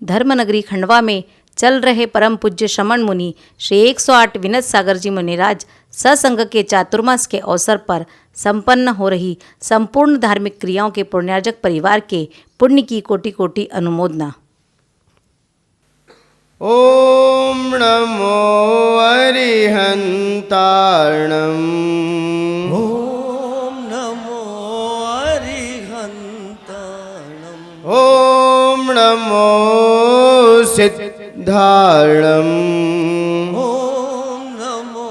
धर्मनगरी खंडवा में चल रहे परम पूज्य श्रमण मुनि श्री 108 विनत सागर जी मुनिराज सत्संग के चातुर्मास के अवसर पर संपन्न हो रही संपूर्ण धार्मिक क्रियाओं के पुण्यार्जक परिवार के पुण्य की कोटि कोटि अनुमोदना। ओम नमो अरिहंताणम्। ओम नमो अरिहंताणम्। ओम नमो सिद्धाणम्। ओम नमो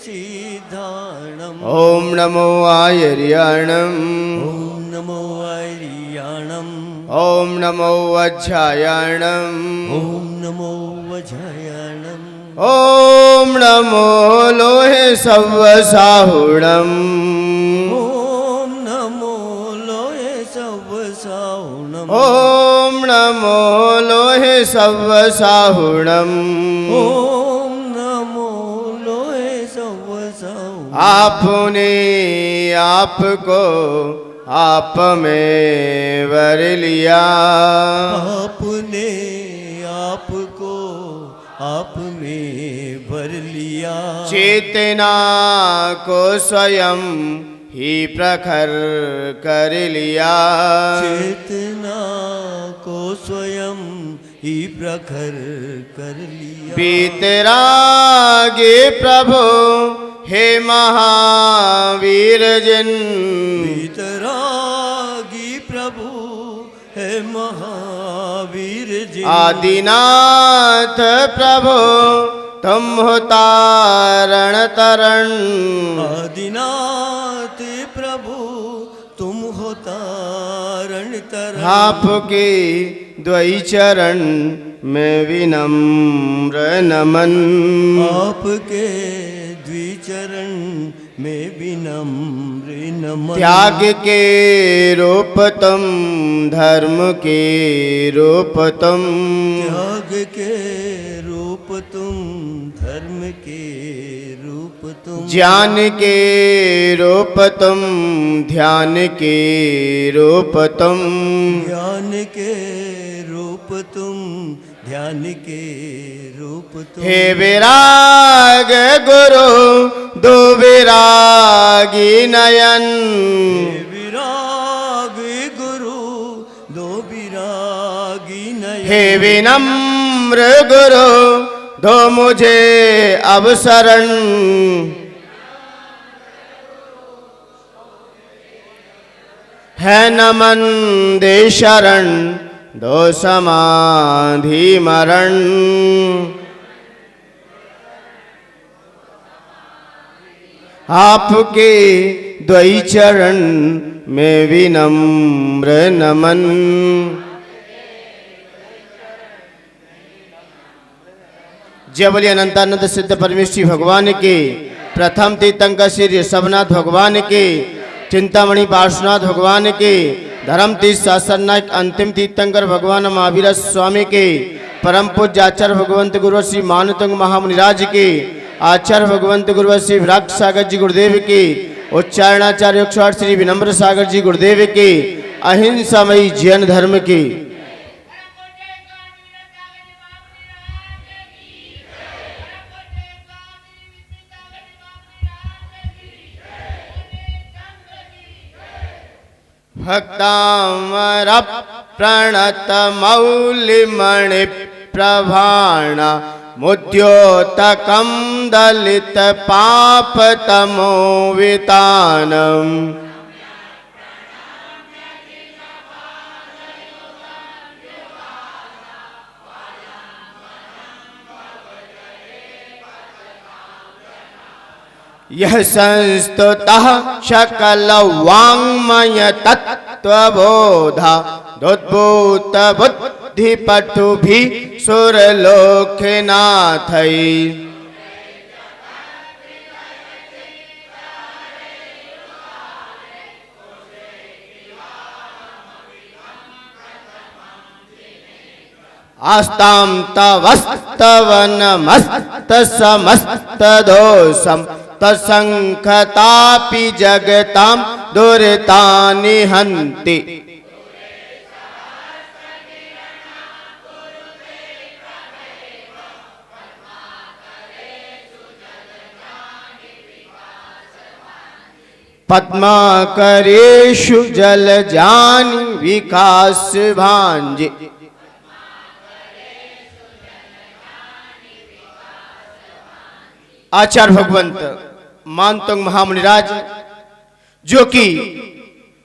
सिद्धाणम्। ओम नमो आयर्याणम्। ओम नमो आर्याणम्। ओम नमो वज्रायाणम्। ओम नमो वज्रायाणम्। ओम नमो लोहे सव्वसाहुणम्। ओम नमो लोहे सव्वसाहुणम्। ओम नमो लोहे सव्वसाहुणम्। ओम नमो लोहे सव्वसाहुणम्। आपने आपको आप में वर लिया। आपने आपको आप में भर लिया। चेतना को स्वयं ही प्रखर कर लिया। चेतना को स्वयं ही प्रखर कर लिया। बीतरागे प्रभु हे महावीर जिन। बीतरागी प्रभु है महावीर जी। आदिनाथ प्रभु तुम हो तारण तरण। आदिनाथ प्रभु तुम हो तारण तरण। आपके द्वै चरण में विनम्र नमन। आपके द्विचरण में विनम्र नमन। त्याग के रूप तुम धर्म के रूप तुम। त्याग के रूप तुम धर्म के रूप तुम। ज्ञान के रूप तुम ध्यान के रूप तुम। ज्ञान के रूप तुम ध्यान के रूप तुम। हे विराग गुरु दो विरागी नयन। हे विराग गुरु दो विरागी नयन। हे विनम्र गुरु दो मुझे अवसरण। है नमन दे शरण दो समाधि मरण। आपके द्वै चरण में विनम्र नमन। जय बोलिए अनंतानंद सिद्ध परमेश्वरी भगवान के। प्रथम तीर्थंकर श्री ऋषभनाथ भगवान के। चिंतामणि पार्श्वनाथ भगवान के। धर्म तीर्थ शासन नायक अंतिम तीर्थंकर भगवान महावीर स्वामी के। परम पूज्य आचार्य भगवंत गुरु श्री मानतंग महामुनिराज के। आचार्य भगवंत गुरु श्री विराट सागर जी गुरुदेव के। उच्चारणाचार्य 108 श्री विनम्र सागर जी गुरुदेव के। अहिंसामयी जैन धर्म के। भक्तामर प्रणत मौलिमणि प्रभाण मुद्योतकं दलित पाप तमोवितानम्। यह संस्तुतः सकल वाङ्मय तत्त्वबोधा दोद्भूत बुद्धि पटुभि सुरलोकनाथै। आस्तां तवस्तवनमस्त समस्त दोषम् तत्संखतापि जगतां दुरितानि हन्ति। पद्माकरेषु जल जानि विकास भांजे। आचार्य भगवंत मानतंग महामुनिराज जो कि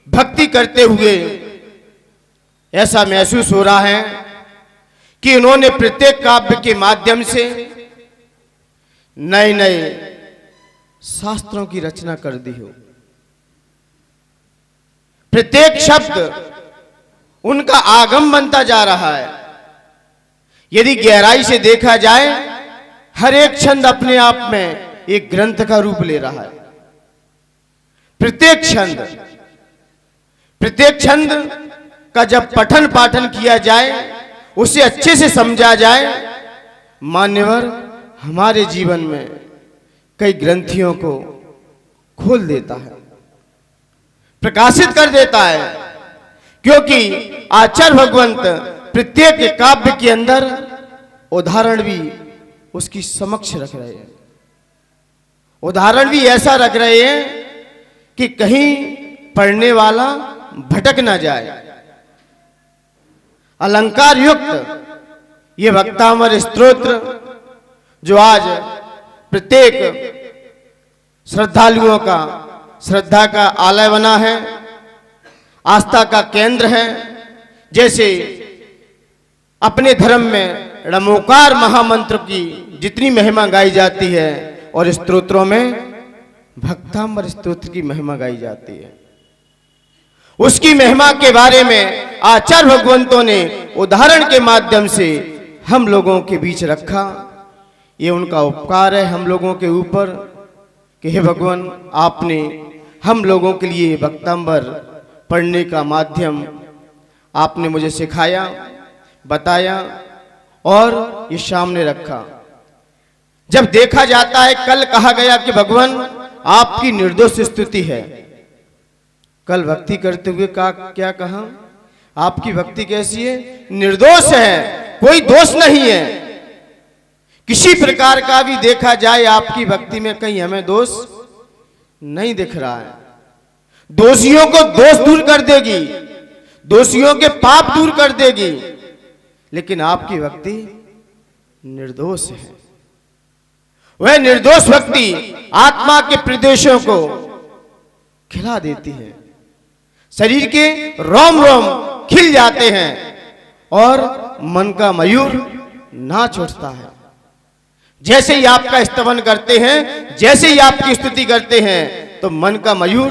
भक्ति करते हुए ऐसा महसूस हो रहा है कि इन्होंने प्रत्येक काव्य के माध्यम से नए नए शास्त्रों की रचना कर दी हो। प्रत्येक शब्द उनका आगम बनता जा रहा है। यदि गहराई से देखा जाए, हर एक छंद अपने आप में एक ग्रंथ का रूप ले रहा है। प्रत्येक छंद का जब पठन पाठन किया जाए, उसे अच्छे से समझा जाए, मान्यवर हमारे जीवन में कई ग्रंथियों को खोल देता है, प्रकाशित कर देता है। क्योंकि आचार्य भगवंत प्रत्येक काव्य के अंदर उदाहरण भी उसकी समक्ष रख रहे हैं। उदाहरण भी ऐसा रख रहे हैं कि कहीं पढ़ने वाला भटक ना जाए। अलंकार युक्त ये वक्तामर स्तोत्र जो आज प्रत्येक श्रद्धालुओं का श्रद्धा का आलय बना है, आस्था का केंद्र है। जैसे अपने धर्म में णमोकार महामंत्र की जितनी महिमा गाई जाती है और स्तोत्रों में भक्तामर स्तोत्र की महिमा गाई जाती है, उसकी महिमा के बारे में आचार्य भगवंतों ने उदाहरण के माध्यम से हम लोगों के बीच रखा। ये उनका उपकार है हम लोगों के ऊपर कि हे भगवान, आपने हम लोगों के लिए भक्तांबर पढ़ने का माध्यम आपने मुझे सिखाया, बताया और ये सामने रखा। जब देखा जाता है, कल कहा गया कि भगवान आपकी निर्दोष स्तुति है। कल भक्ति करते हुए क्या कहा? आपकी भक्ति कैसी है? निर्दोष है, कोई दोष नहीं है। किसी प्रकार का भी देखा जाए आपकी भक्ति में कहीं हमें दोष नहीं दिख रहा है। दोषियों को दोष दूर कर देगी, दोषियों के पाप दूर कर देगी, लेकिन आपकी भक्ति निर्दोष है। वह निर्दोष भक्ति आत्मा के प्रदेशों को खिला देती है, शरीर के रोम रोम खिल जाते हैं और मन का मयूर नाच उठता है। जैसे ही आपका स्तवन करते हैं, जैसे ही आपकी स्तुति करते हैं, तो मन का मयूर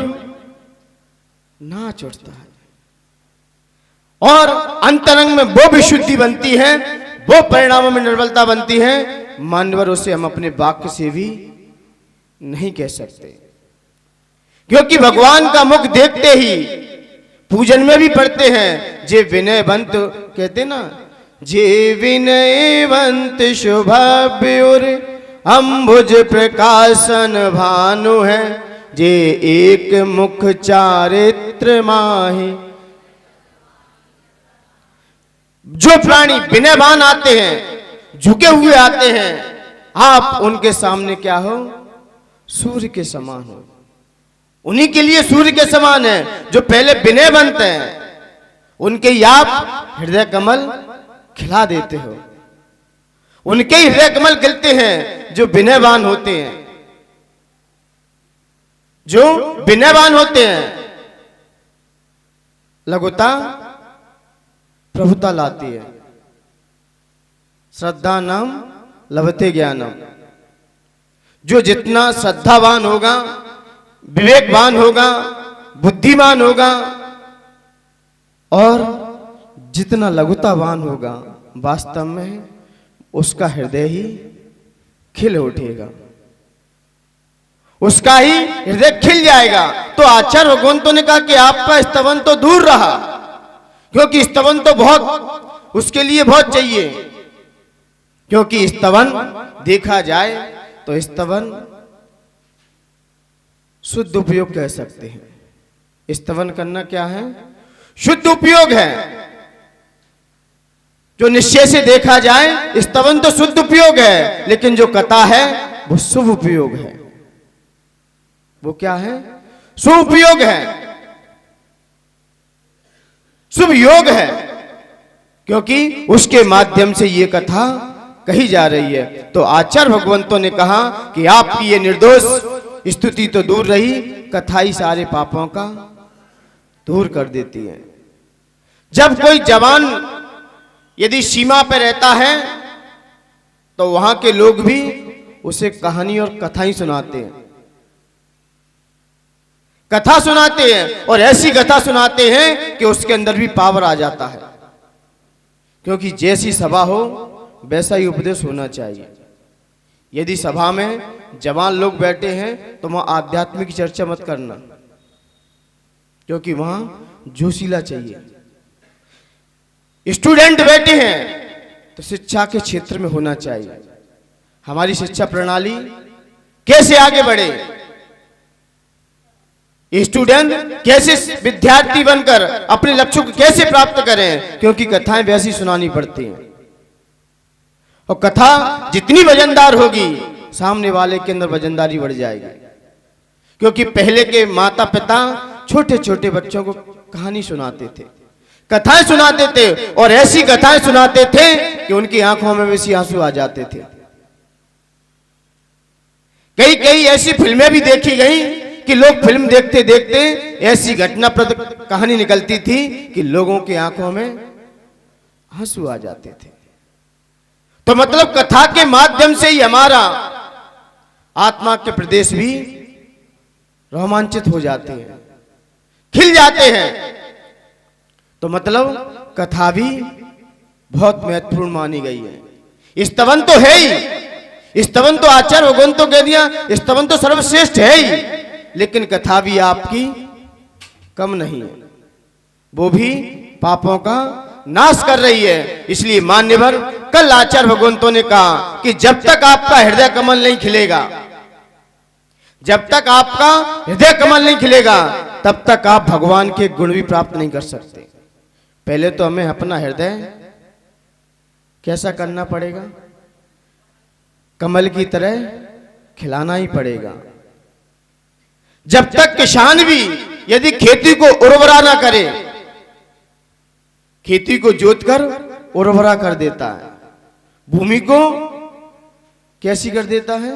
नाच उठता है और अंतरंग में वो विशुद्धि बनती है, वो परिणामों में निर्बलता बनती है, मानवर उसे हम अपने वाक्य से भी नहीं कह सकते। क्योंकि भगवान का मुख देखते ही पूजन में भी पढ़ते हैं, जे विनयवंत कहते ना, जे विनयवंत शुभव्युर अंबुज प्रकाशन भानु है, जे एक मुख चारित्र माही। जो प्राणी विनयवान आते हैं, झुके हुए आते हैं, आप उनके सामने क्या हो? सूर्य के समान हो। उन्हीं के लिए सूर्य के समान है जो पहले विनयवंत हैं, उनके ही आप हृदय कमल खिला देते हो। उनके ही हृदय कमल खिलते हैं जो विनयवान होते हैं, जो विनयवान होते हैं। लघुता प्रभुता लाती है। श्रद्धा नाम लभते ज्ञानम। जो जितना श्रद्धावान होगा, विवेकवान होगा, बुद्धिमान होगा और जितना लघुतावान होगा, वास्तव में उसका हृदय ही खिल उठेगा, उसका ही हृदय खिल जाएगा। तो आचार्य भगवंतों ने कहा कि आपका स्तवन तो दूर रहा, क्योंकि स्तवन तो बहुत उसके लिए बहुत चाहिए। क्योंकि स्तवन देखा जाए तो स्तवन शुद्ध उपयोग कह सकते हैं। स्तवन करना क्या है? शुद्ध उपयोग है। जो निश्चय से देखा जाए, स्तवन तो शुद्ध उपयोग है, लेकिन जो कथा है वो शुभ उपयोग है। वो क्या है? सुपयोग है, शुभ योग है, क्योंकि उसके माध्यम से ये कथा कही जा रही है। तो आचार्य भगवंतों ने कहा कि आपकी ये निर्दोष स्तुति तो दूर रही, कथा ही सारे पापों का दूर कर देती है। जब कोई जवान यदि सीमा पर रहता है तो वहां के लोग भी उसे कहानी और कथाएं सुनाते हैं, कथा सुनाते हैं, और ऐसी कथा सुनाते हैं कि उसके अंदर भी पावर आ जाता है। क्योंकि जैसी सभा हो वैसा ही उपदेश होना चाहिए। यदि सभा में जवान लोग बैठे हैं तो वहां आध्यात्मिक की चर्चा मत करना, क्योंकि वहां जोशीला चाहिए। स्टूडेंट बैठे हैं तो शिक्षा के क्षेत्र में होना चाहिए। हमारी शिक्षा प्रणाली कैसे आगे बढ़े, स्टूडेंट कैसे विद्यार्थी बनकर अपने लक्ष्यों को कैसे प्राप्त करें, क्योंकि कथाएं वैसी सुनानी पड़ती हैं। और कथा जितनी वजनदार होगी सामने वाले के अंदर वजनदारी बढ़ जाएगी। क्योंकि पहले के माता पिता छोटे छोटे बच्चों को कहानी सुनाते थे, कथाएं सुनाते थे, और ऐसी कथाएं सुनाते थे कि उनकी आंखों में वैसी आंसू आ जाते थे। कई कई ऐसी फिल्में भी देखी गई कि लोग फिल्म देखते देखते ऐसी घटनाप्रद कहानी निकलती थी कि लोगों की आंखों में आंसू आ जाते थे। तो मतलब कथा के माध्यम से ही हमारा आत्मा के प्रदेश भी रोमांचित हो जाते हैं, खिल जाते हैं। तो मतलब कथा भी बहुत महत्वपूर्ण मानी गई है। स्तवन तो है ही, स्तवन तो आचार्य भगवान तो कह दिया, स्तवन तो सर्वश्रेष्ठ है ही, लेकिन कथा भी आपकी कम नहीं है, वो भी पापों का नाश कर रही है। इसलिए मान्यवर कल आचार्य भगवंतों ने कहा कि जब तक आपका हृदय कमल नहीं खिलेगा, जब तक आपका हृदय कमल नहीं खिलेगा, तब तक आप भगवान के गुण भी प्राप्त नहीं कर सकते। पहले तो हमें अपना हृदय कैसा करना पड़ेगा, कमल की तरह खिलाना ही पड़ेगा। जब तक किसान भी यदि खेती को उर्वरा ना करे, खेती को जोतकर उर्वरा कर देता है, भूमि को कैसी कर देता है,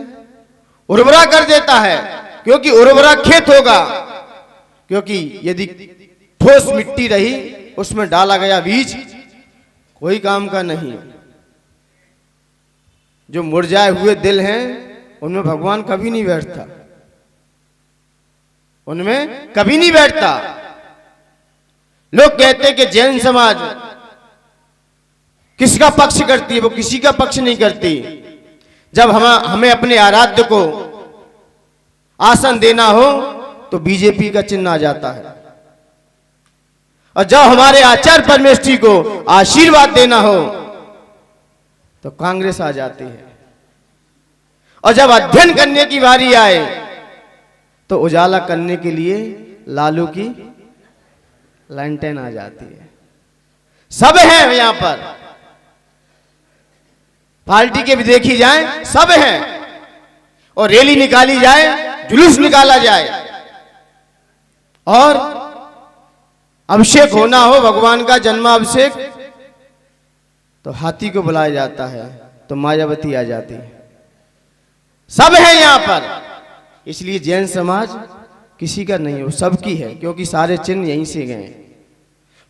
उर्वरा कर देता है। क्योंकि उर्वरा खेत होगा, क्योंकि यदि ठोस मिट्टी रही उसमें डाला गया बीज कोई काम का नहीं। जो मुरझाए हुए दिल हैं उनमें भगवान कभी नहीं बैठता, उनमें कभी नहीं बैठता। लोग कहते हैं कि जैन समाज किसका पक्ष करती है, वो किसी का पक्ष नहीं करती। जब हमें अपने आराध्य को आसन देना हो तो बीजेपी का चिन्ह आ जाता है, और जब हमारे आचार्य परमेष्ठी को आशीर्वाद देना हो तो कांग्रेस आ जाती है, और जब अध्ययन करने की बारी आए तो उजाला करने के लिए लालू की लैंटेन आ जाती है। सब है यहां पर, पार्टी के भी देखी जाए सब है, और रैली निकाली जाए, जुलूस निकाला जाए, और अभिषेक होना हो भगवान का जन्माभिषेक तो हाथी को बुलाया जाता है, तो मायावती आ जाती है। सब है यहां पर। इसलिए जैन समाज किसी का नहीं है, वो सबकी है, क्योंकि सारे चिन्ह यहीं से गए,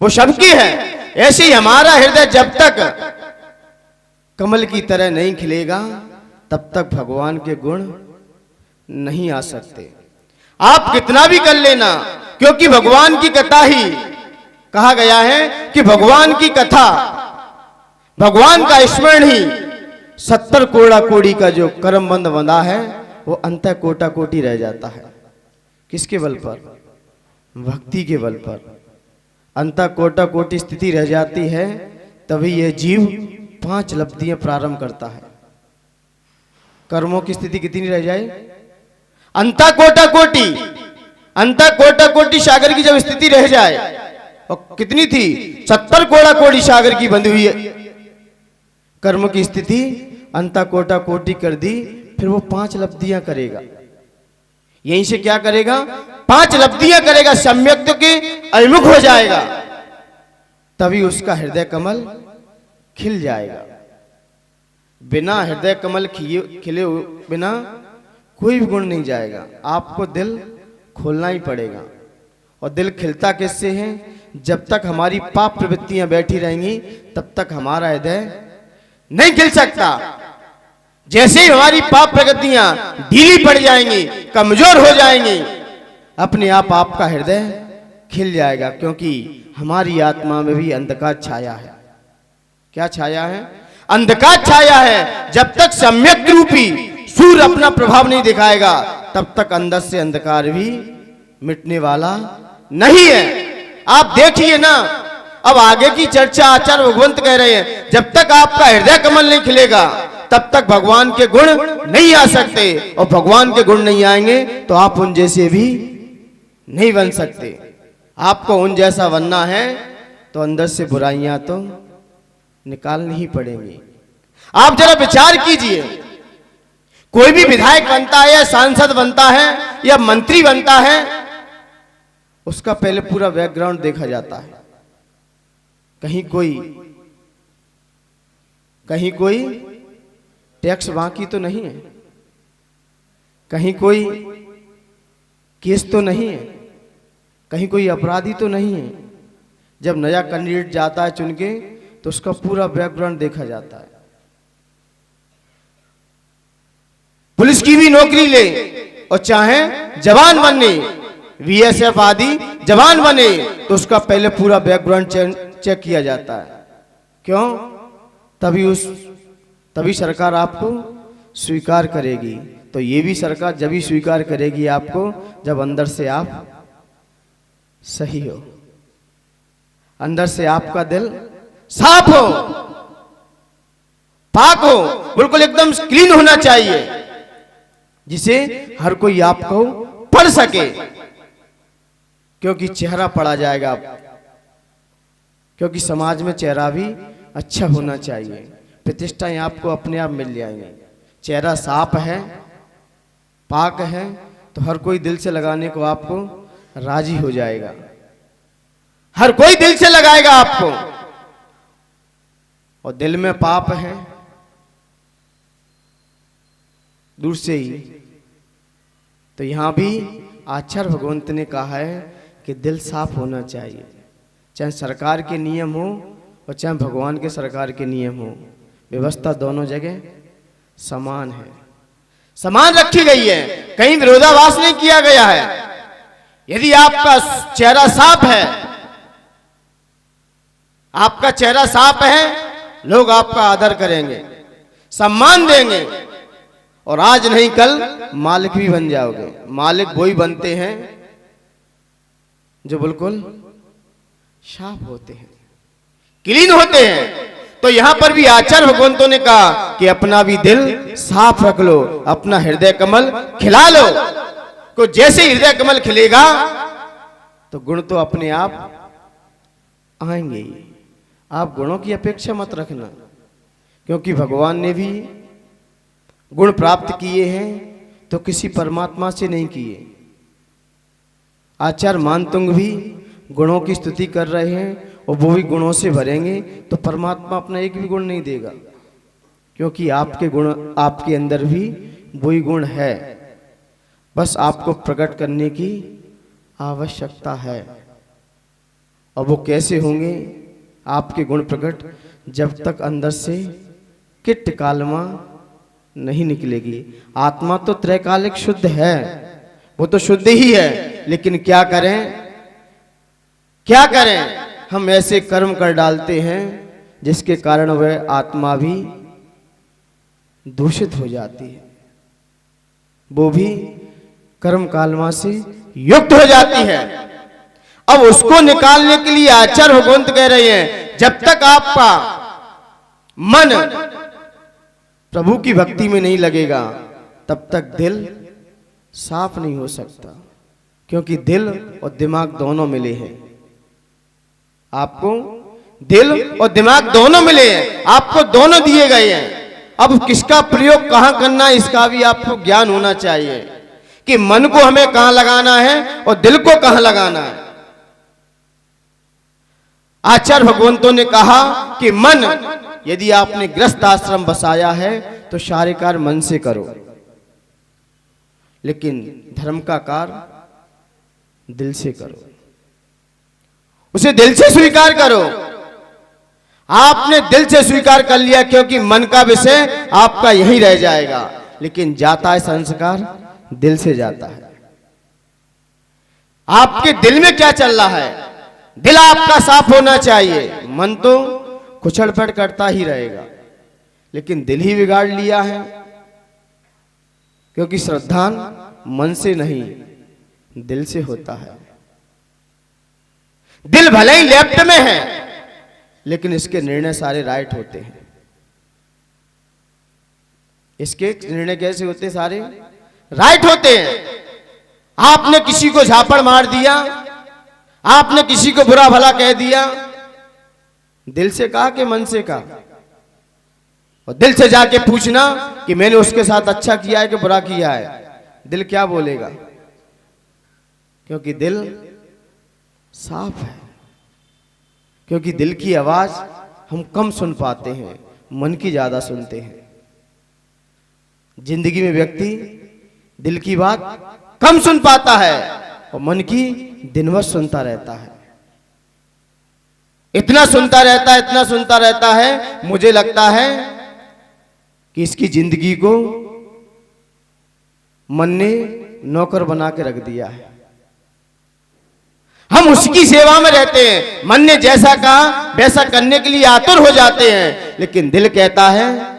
वो सबकी है। ऐसे ही हमारा हृदय जब तक कमल की तरह नहीं खिलेगा तब तक भगवान के गुण नहीं आ सकते। आप कितना भी कर लेना, क्योंकि भगवान की कथा ही कहा गया है कि भगवान की कथा, भगवान का स्मरण ही 70 कोड़ा कोड़ी का जो कर्म बंध बंधा है वो अंत कोटा कोटि रह जाता है। किसके बल पर? भक्ति के बल पर अंत कोटा कोटि स्थिति रह जाती है, तभी यह जीव 5 लब्धियां प्रारंभ करता है। कर्मों की स्थिति कितनी रह जाए? अंत कोटा कोटि, अंत कोटा कोटि सागर की जब स्थिति रह जाए, और कितनी थी? 70 कोड़ा कोड़ी सागर की बंधी हुई है कर्म की स्थिति, अंत कोटा कोटि कर दी, फिर वो 5 लब्धियां करेगा। यहीं से क्या करेगा? 5 लब्धियां करेगा, सम्यक्त्व के अभिमुख हो जाएगा, तभी उसका हृदय कमल खिल जाएगा। बिना हृदय कमल खिले बिना कोई भी गुण नहीं जाएगा। आपको दिल खोलना ही पड़ेगा। और दिल खिलता किससे है? जब तक हमारी पाप प्रवृत्तियां बैठी रहेंगी तब तक हमारा हृदय नहीं खिल सकता। जैसे ही हमारी पाप प्रवृत्तियां ढीली पड़ जाएंगी, कमजोर हो जाएंगी, अपने आप आपका हृदय खिल जाएगा। क्योंकि हमारी आत्मा में भी अंधकार छाया है। क्या छाया है? अंधकार छाया है। जब तक सम्यक रूपी सूर्य अपना प्रभाव नहीं दिखाएगा तब तक अंदर से अंधकार भी मिटने वाला नहीं है। आप देखिए ना, अब आगे की चर्चा आचार्य भगवंत कह रहे हैं, जब तक आपका हृदय कमल नहीं खिलेगा तब तक भगवान के गुण नहीं आ सकते, और भगवान के गुण नहीं आएंगे तो आप उन जैसे भी नहीं बन सकते। आपको उन जैसा बनना है तो अंदर से बुराइयां तो निकालनी ही पड़ेंगी। आप जरा विचार कीजिए, कोई भी विधायक बनता है या सांसद बनता है या मंत्री बनता है, उसका पहले पूरा बैकग्राउंड देखा जाता है। कहीं कोई टैक्स बाकी तो नहीं है, कहीं कोई केस तो नहीं है, कहीं कोई अपराधी तो नहीं है। जब नया कैंडिडेट जाता है चुन के तो उसका पूरा बैकग्राउंड देखा जाता है। पुलिस की भी नौकरी ले और चाहे जवान बनने, बीएसएफ आदि जवान बने, तो उसका पहले पूरा बैकग्राउंड चेक किया जाता है। क्यों? तभी सरकार आपको स्वीकार करेगी। तो ये भी सरकार जब ही स्वीकार करेगी आपको जब अंदर से आप सही हो, अंदर से आपका दिल साफ हो, पाक हो, बिल्कुल एकदम क्लीन होना चाहिए, जिसे हर कोई आपको पढ़ सके। क्योंकि चेहरा पढ़ा जाएगा आप, क्योंकि समाज में चेहरा भी अच्छा होना चाहिए, प्रतिष्ठाएं आपको अपने आप मिल जाएंगी। चेहरा साफ है, पाक है, तो हर कोई दिल से लगाने को आपको राजी हो जाएगा, हर कोई दिल से लगाएगा आपको। और दिल में पाप है दूर से ही, तो यहां भी आचार्य भगवंत ने कहा है कि दिल साफ होना चाहिए। चाहे सरकार के नियम हो और चाहे भगवान के सरकार के नियम हो, व्यवस्था दोनों जगह समान है, समान रखी गई है, कहीं विरोधाभास नहीं किया गया है। यदि आपका चेहरा साफ है, आपका चेहरा साफ है, लोग आपका आदर करेंगे, सम्मान देंगे, और आज नहीं कल मालिक भी बन जाओगे। मालिक वही बनते हैं जो बिल्कुल साफ होते हैं, क्लीन होते हैं। तो यहां पर भी आचार्य भगवंतों ने कहा कि अपना भी दिल साफ रख लो, अपना हृदय कमल खिला लो। तो जैसे हृदय कमल खिलेगा तो गुण तो अपने आप आएंगे ही। आप गुणों की अपेक्षा मत रखना, क्योंकि भगवान ने भी गुण प्राप्त किए हैं तो किसी परमात्मा से नहीं किए। आचार्य मानतुंग भी गुणों की स्तुति कर रहे हैं, और वो भी गुणों से भरेंगे तो परमात्मा अपना एक भी गुण नहीं देगा, क्योंकि आपके गुण, आपके अंदर भी वही गुण है, बस आपको प्रकट करने की आवश्यकता है। और वो कैसे होंगे आपके गुण प्रकट? जब तक अंदर से किट कालमा नहीं निकलेगी। आत्मा तो त्रैकालिक शुद्ध है, वो तो शुद्ध ही है, लेकिन क्या करें हम ऐसे कर्म कर डालते हैं जिसके कारण वह आत्मा भी दूषित हो जाती है, वो भी कर्म कालमा से युक्त हो जाती है। अब उसको निकालने के लिए आचार्य भगवंत कह रहे हैं, जब तक आपका मन प्रभु की भक्ति में नहीं लगेगा तब तक दिल साफ नहीं हो सकता, क्योंकि दिल और दिमाग दोनों मिले हैं। आपको दिल और दिमाग दोनों मिले हैं, आपको दोनों दिए गए हैं। अब किसका प्रयोग कहां करना है इसका भी आपको ज्ञान होना चाहिए। कि मन को हमें कहां लगाना है और दिल को कहां लगाना है। आचार्य भगवंतों ने कहा कि मन, यदि आपने गृहस्थ आश्रम बसाया है तो सारे कार्य मन से करो, लेकिन धर्म का कार्य दिल से करो, उसे दिल से स्वीकार करो। आपने दिल से स्वीकार कर लिया क्योंकि मन का विषय आपका यही रह जाएगा, लेकिन जाता है संस्कार दिल से जाता है। आपके दिल में क्या चल रहा है? दिल आपका साफ होना चाहिए। मन तो कुचड़पड़ करता ही रहेगा, लेकिन दिल ही बिगाड़ लिया है, क्योंकि श्रद्धा मन से नहीं दिल से होता है। दिल भले ही लेफ्ट में है, लेकिन इसके निर्णय सारे राइट होते हैं। इसके निर्णय कैसे होते? सारे राइट होते हैं। आपने किसी को झापड़ मार दिया, आपने किसी को बुरा भला कह दिया, दिल से कहा कि मन से कहा? और दिल से जाके पूछना कि मैंने उसके साथ अच्छा किया है कि बुरा किया है, दिल क्या बोलेगा? क्योंकि दिल साफ है। क्योंकि दिल की आवाज हम कम सुन पाते हैं, मन की ज्यादा सुनते हैं। जिंदगी में व्यक्ति दिल की बात कम सुन पाता है और मन की दिन भर सुनता रहता है। इतना सुनता रहता है, इतना सुनता रहता है, मुझे लगता है कि इसकी जिंदगी को मन ने नौकर बना के रख दिया है। हम उसकी सेवा में रहते हैं, मन ने जैसा कहा वैसा करने के लिए आतुर हो जाते हैं, लेकिन दिल कहता है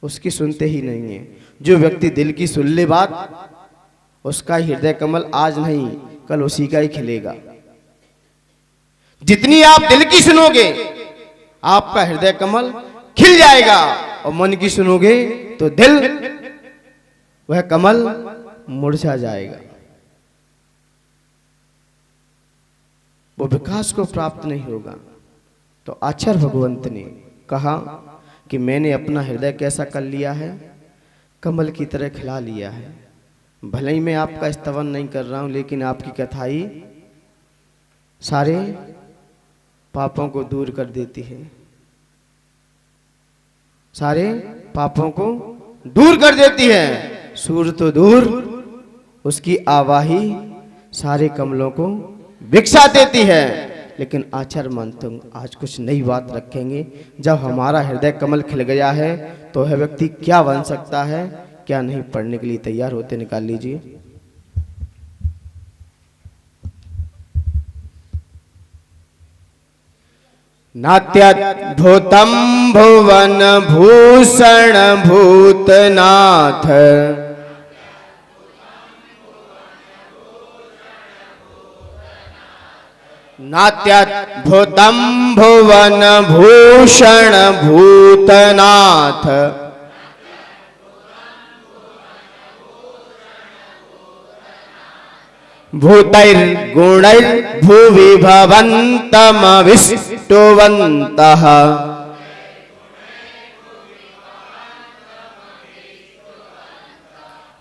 उसकी सुनते ही नहीं है। जो व्यक्ति दिल की सुन ले बात, उसका हृदय कमल आज नहीं कल उसी का ही खिलेगा। जितनी आप दिल की सुनोगे आपका हृदय कमल खिल जाएगा, और मन की सुनोगे तो दिल वह कमल मुरझा जाएगा, वो विकास को प्राप्त नहीं होगा। तो आचार्य भगवंत ने कहा कि मैंने अपना हृदय कैसा कर लिया है? कमल की तरह खिला लिया है। भले ही मैं आपका स्तवन नहीं कर रहा हूं, लेकिन आपकी कथा ही सारे पापों को दूर कर देती है, सारे पापों को दूर कर देती है। सूर तो दूर, उसकी आवाही सारे कमलों को भिक्षा देती है। लेकिन आचार्य मंत्र आज कुछ नई बात रखेंगे। जब हमारा हृदय कमल खिल गया है तो वह व्यक्ति क्या बन सकता है, क्या नहीं? पढ़ने के लिए तैयार होते निकाल लीजिए। नात्याद्भुतम भुवन भूषण भूतनाथ, नात्याद्भुतम भुवन भूषण भूतनाथ, भूतैर्गुणैर्भुवि भवन्तमविष्टुवन्तः,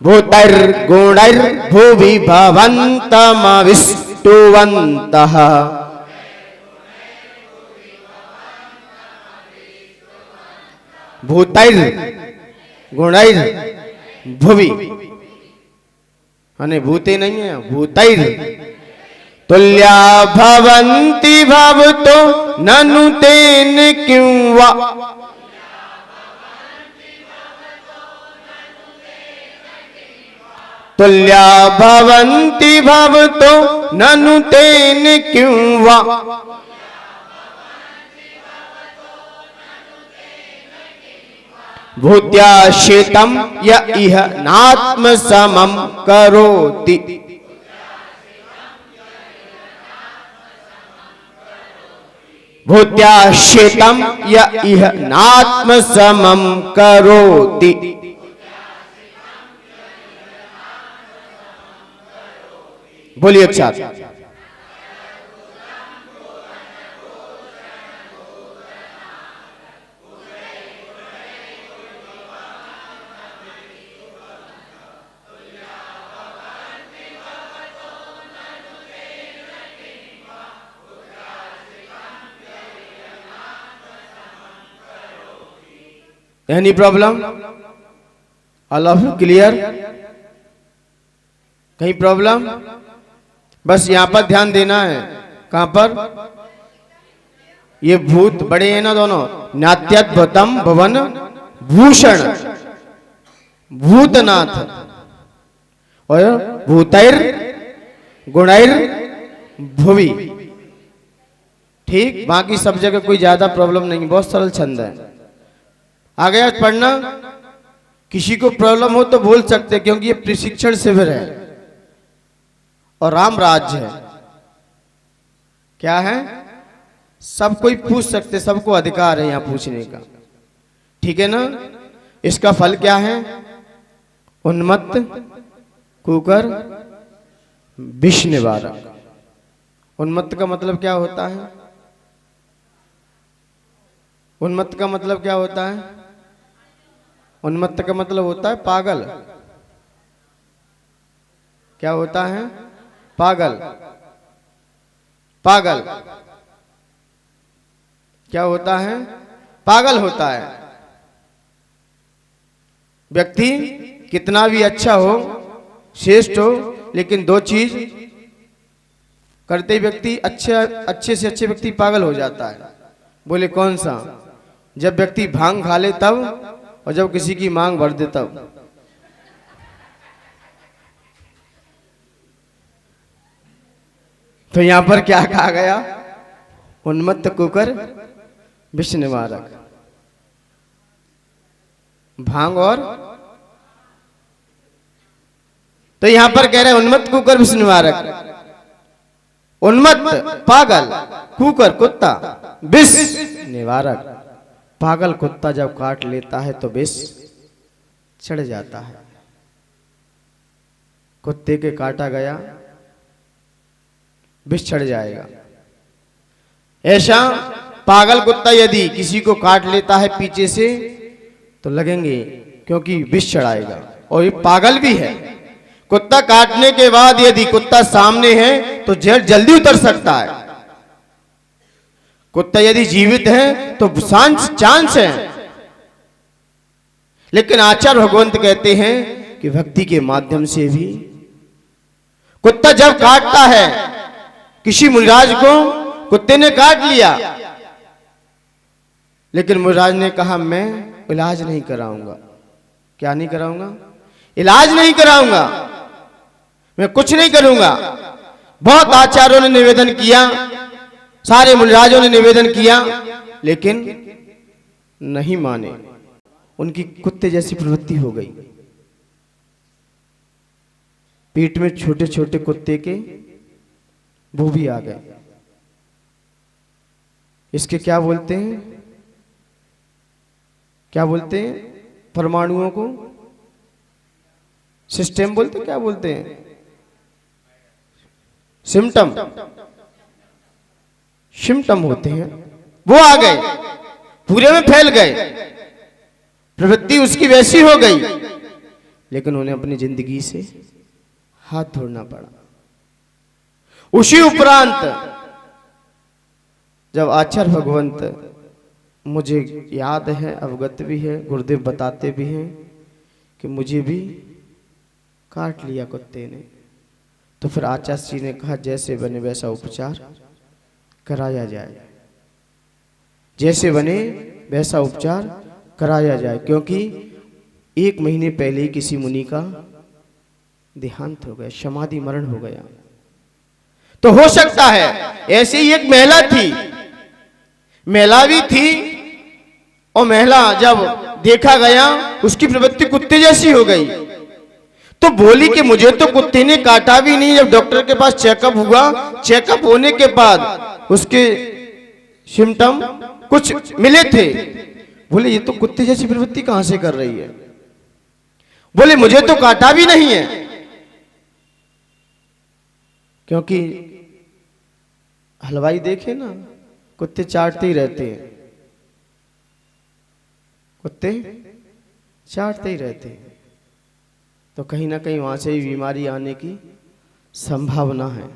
भूतैर्गुणैर्भुवि भवन्तमविष्टुवन्तः, भूतैर्गुणैर्भुवि अने भूते नहीं है, भूतैर तुल्या भवन्ति भवतो ननु तेन क्यों वा, तुल्या भवन्ति भवतो ननु तेन क्यों वा, भूत्याश्रितं य इह नात्म समं करोति, भूत्याश्रितं य इह नात्म समं करोति। बोलिए अच्छा। Any problem? All of you clear? कहीं प्रॉब्लम? बस यहां पर ध्यान देना है। कहां पर? ये भूत बड़े हैं ना दोनों, नात्यद्भुतम भवन भूषण, भूतनाथ और भूतैर गुणैर भुवि। ठीक, बाकी सब जगह कोई ज्यादा प्रॉब्लम नहीं, बहुत सरल छंद है। आ गया पढ़ना? किसी को प्रॉब्लम हो तो बोल सकते, क्योंकि ये प्रशिक्षण शिविर है और राम राज्य है। क्या है? सब कोई पूछ सकते, सबको अधिकार है यहां पूछने का। ठीक है ना? इसका फल क्या है? उन्मत्त कुकर विष निवारक। उन्मत्त का मतलब क्या होता है? उन्मत्त का मतलब क्या होता है? उन्मत्त का मतलब होता है पागल। क्या होता है? पागल। पागल क्या होता है? पागल होता है। व्यक्ति कितना भी अच्छा हो, श्रेष्ठ हो, लेकिन दो चीज करते व्यक्ति अच्छे से अच्छे व्यक्ति पागल हो जाता है। बोले कौन सा? जब व्यक्ति भांग खा ले तब, और जब किसी की मांग भर दे तब। तो यहां पर क्या कहा गया? उन्मत्त कुकर विष निवारक। भांग और तो यहां पर कह रहे हैं उन्मत्त कुकर विष निवारक। उन्मत्त पागल, कुकर कुत्ता, विष निवारक। पागल कुत्ता जब काट लेता है तो विष चढ़ जाता है। कुत्ते के काटा गया विष चढ़ जाएगा। ऐसा पागल कुत्ता यदि किसी को काट लेता है पीछे से तो लगेंगे, क्योंकि विष चढ़ाएगा। और ये पागल भी है। कुत्ता काटने के बाद यदि कुत्ता सामने है तो जहर जल्दी उतर सकता है। कुत्ता यदि जीवित है तो चांस है। लेकिन आचार्य भगवंत कहते हैं कि भक्ति के माध्यम से भी कुत्ता जब काटता है, किसी मुनिराज को कुत्ते ने काट लिया, लेकिन मुनिराज ने कहा मैं इलाज नहीं कराऊंगा। क्या नहीं कराऊंगा? इलाज नहीं कराऊंगा, मैं कुछ नहीं करूंगा। बहुत आचार्यों ने निवेदन किया, सारे मुनिराजों ने निवेदन किया, लेकिन नहीं माने। उनकी कुत्ते जैसी प्रवृत्ति हो गई। पेट में छोटे छोटे कुत्ते के वो भी आ गए। इसके क्या बोलते हैं? क्या बोलते हैं? परमाणुओं को सिस्टम बोलते, क्या बोलते हैं? सिम्टम, सिम्टम होते हैं। वो आ गए, पूरे में फैल गए, प्रवृत्ति उसकी वैसी हो गई, लेकिन उन्हें अपनी जिंदगी से हाथ धोना पड़ा। उसी उपरांत जब आचार्य भगवंत, मुझे याद है, अवगत भी है, गुरुदेव बताते भी हैं कि मुझे भी काट लिया कुत्ते ने, तो फिर आचार्य जी ने कहा जैसे बने वैसा उपचार कराया जाए। जैसे बने वैसा उपचार कराया जाए, क्योंकि 1 महीने पहले ही किसी मुनि का देहांत हो गया, समाधि मरण हो गया। तो हो सकता है ऐसे ही एक महिला थी, महिला भी थी, और महिला जब देखा गया उसकी प्रवृत्ति कुत्ते जैसी हो गई, तो बोली कि मुझे तो कुत्ते ने काटा भी नहीं। जब डॉक्टर के पास चेकअप हुआ, चेकअप होने के बाद उसके सिम्टम कुछ मिले थे। बोले ये तो कुत्ते जैसी प्रवृत्ति कहां से कर रही है? बोले मुझे तो काटा भी नहीं है, क्योंकि हलवाई देखे ना, कुत्ते चाटते ही रहते हैं, कुत्ते चाटते ही रहते हैं। तो कहीं ना कहीं वहां से भी बीमारी आने की संभावना है।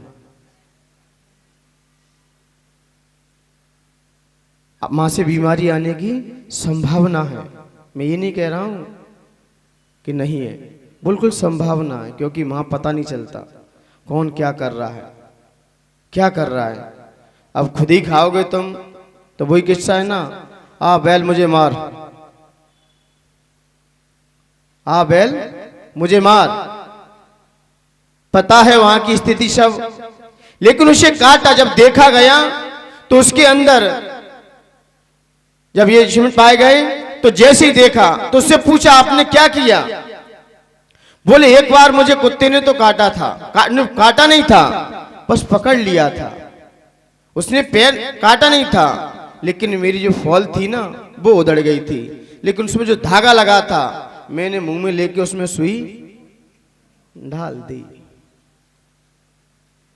मां से बीमारी आने की संभावना है। मैं ये नहीं कह रहा हूं कि नहीं है, बिल्कुल संभावना है, क्योंकि वहां पता नहीं चलता कौन क्या कर रहा है, क्या कर रहा है। अब खुद ही खाओगे तुम तो वही किस्सा है ना, आ बैल मुझे मार, आ बैल मुझे मार। पता है वहां की स्थिति सब, लेकिन उसे काटा जब देखा गया तो उसके अंदर जब ये दुश्मन पाए गए तो जैसे ही देखा तो उससे पूछा आपने क्या किया? बोले एक बार मुझे कुत्ते ने तो काटा था, काटा नहीं था, बस पकड़ लिया था, उसने पैर काटा नहीं था, लेकिन मेरी जो फॉल थी ना वो उधड़ गई थी, लेकिन उसमें जो धागा लगा था मैंने मुंह में लेके उसमें सुई डाल दी,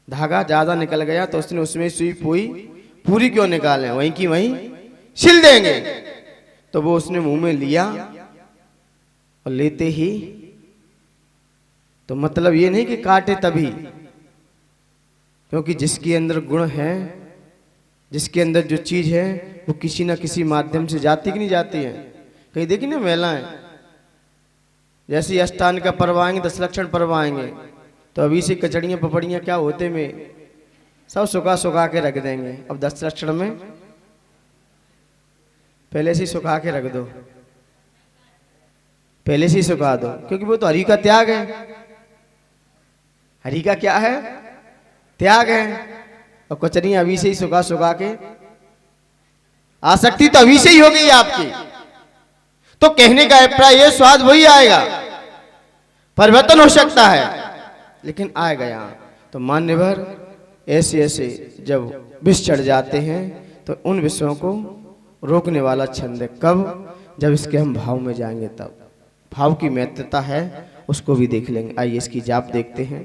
धागा ज्यादा निकल गया तो उसने उसमें सुई पूरी क्यों निकाले, वहीं की वहीं सिल देंगे। तो वो उसने मुंह में लिया और लेते ही तो मतलब ये नहीं कि काटे तभी, क्योंकि जिसके अंदर गुण है, जिसके अंदर जो चीज है वो किसी ना किसी माध्यम से जाती कि नहीं जाती है। कहीं देखी ना महिलाएं जैसे अष्टांग का पर्व आएंगे, 10 लक्षण पर्व आएंगे तो अभी से कचड़ियाँ पपड़ियाँ क्या होते में सब सुखा के रख देंगे। अब 10 लक्षण में पहले से ही सुखा के रख दो, पहले से ही सुखा दो, क्योंकि वो तो हरि का त्याग है। हरि का क्या है? त्याग है। और कचरियां अभी से ही सुखा के आसक्ति तो अभी से ही हो गई आपकी। तो कहने का अभिप्राय ये स्वाद वही आएगा, परिवर्तन हो सकता है लेकिन आएगा यहाँ। तो मान्यवर ऐसे ऐसे जब विष चढ़ जाते हैं तो उन विषयों को रोकने वाला छंद है। कब? जब इसके हम भाव में जाएंगे तब। भाव की महत्वता है उसको भी देख लेंगे। आइए इसकी जाप देखते हैं।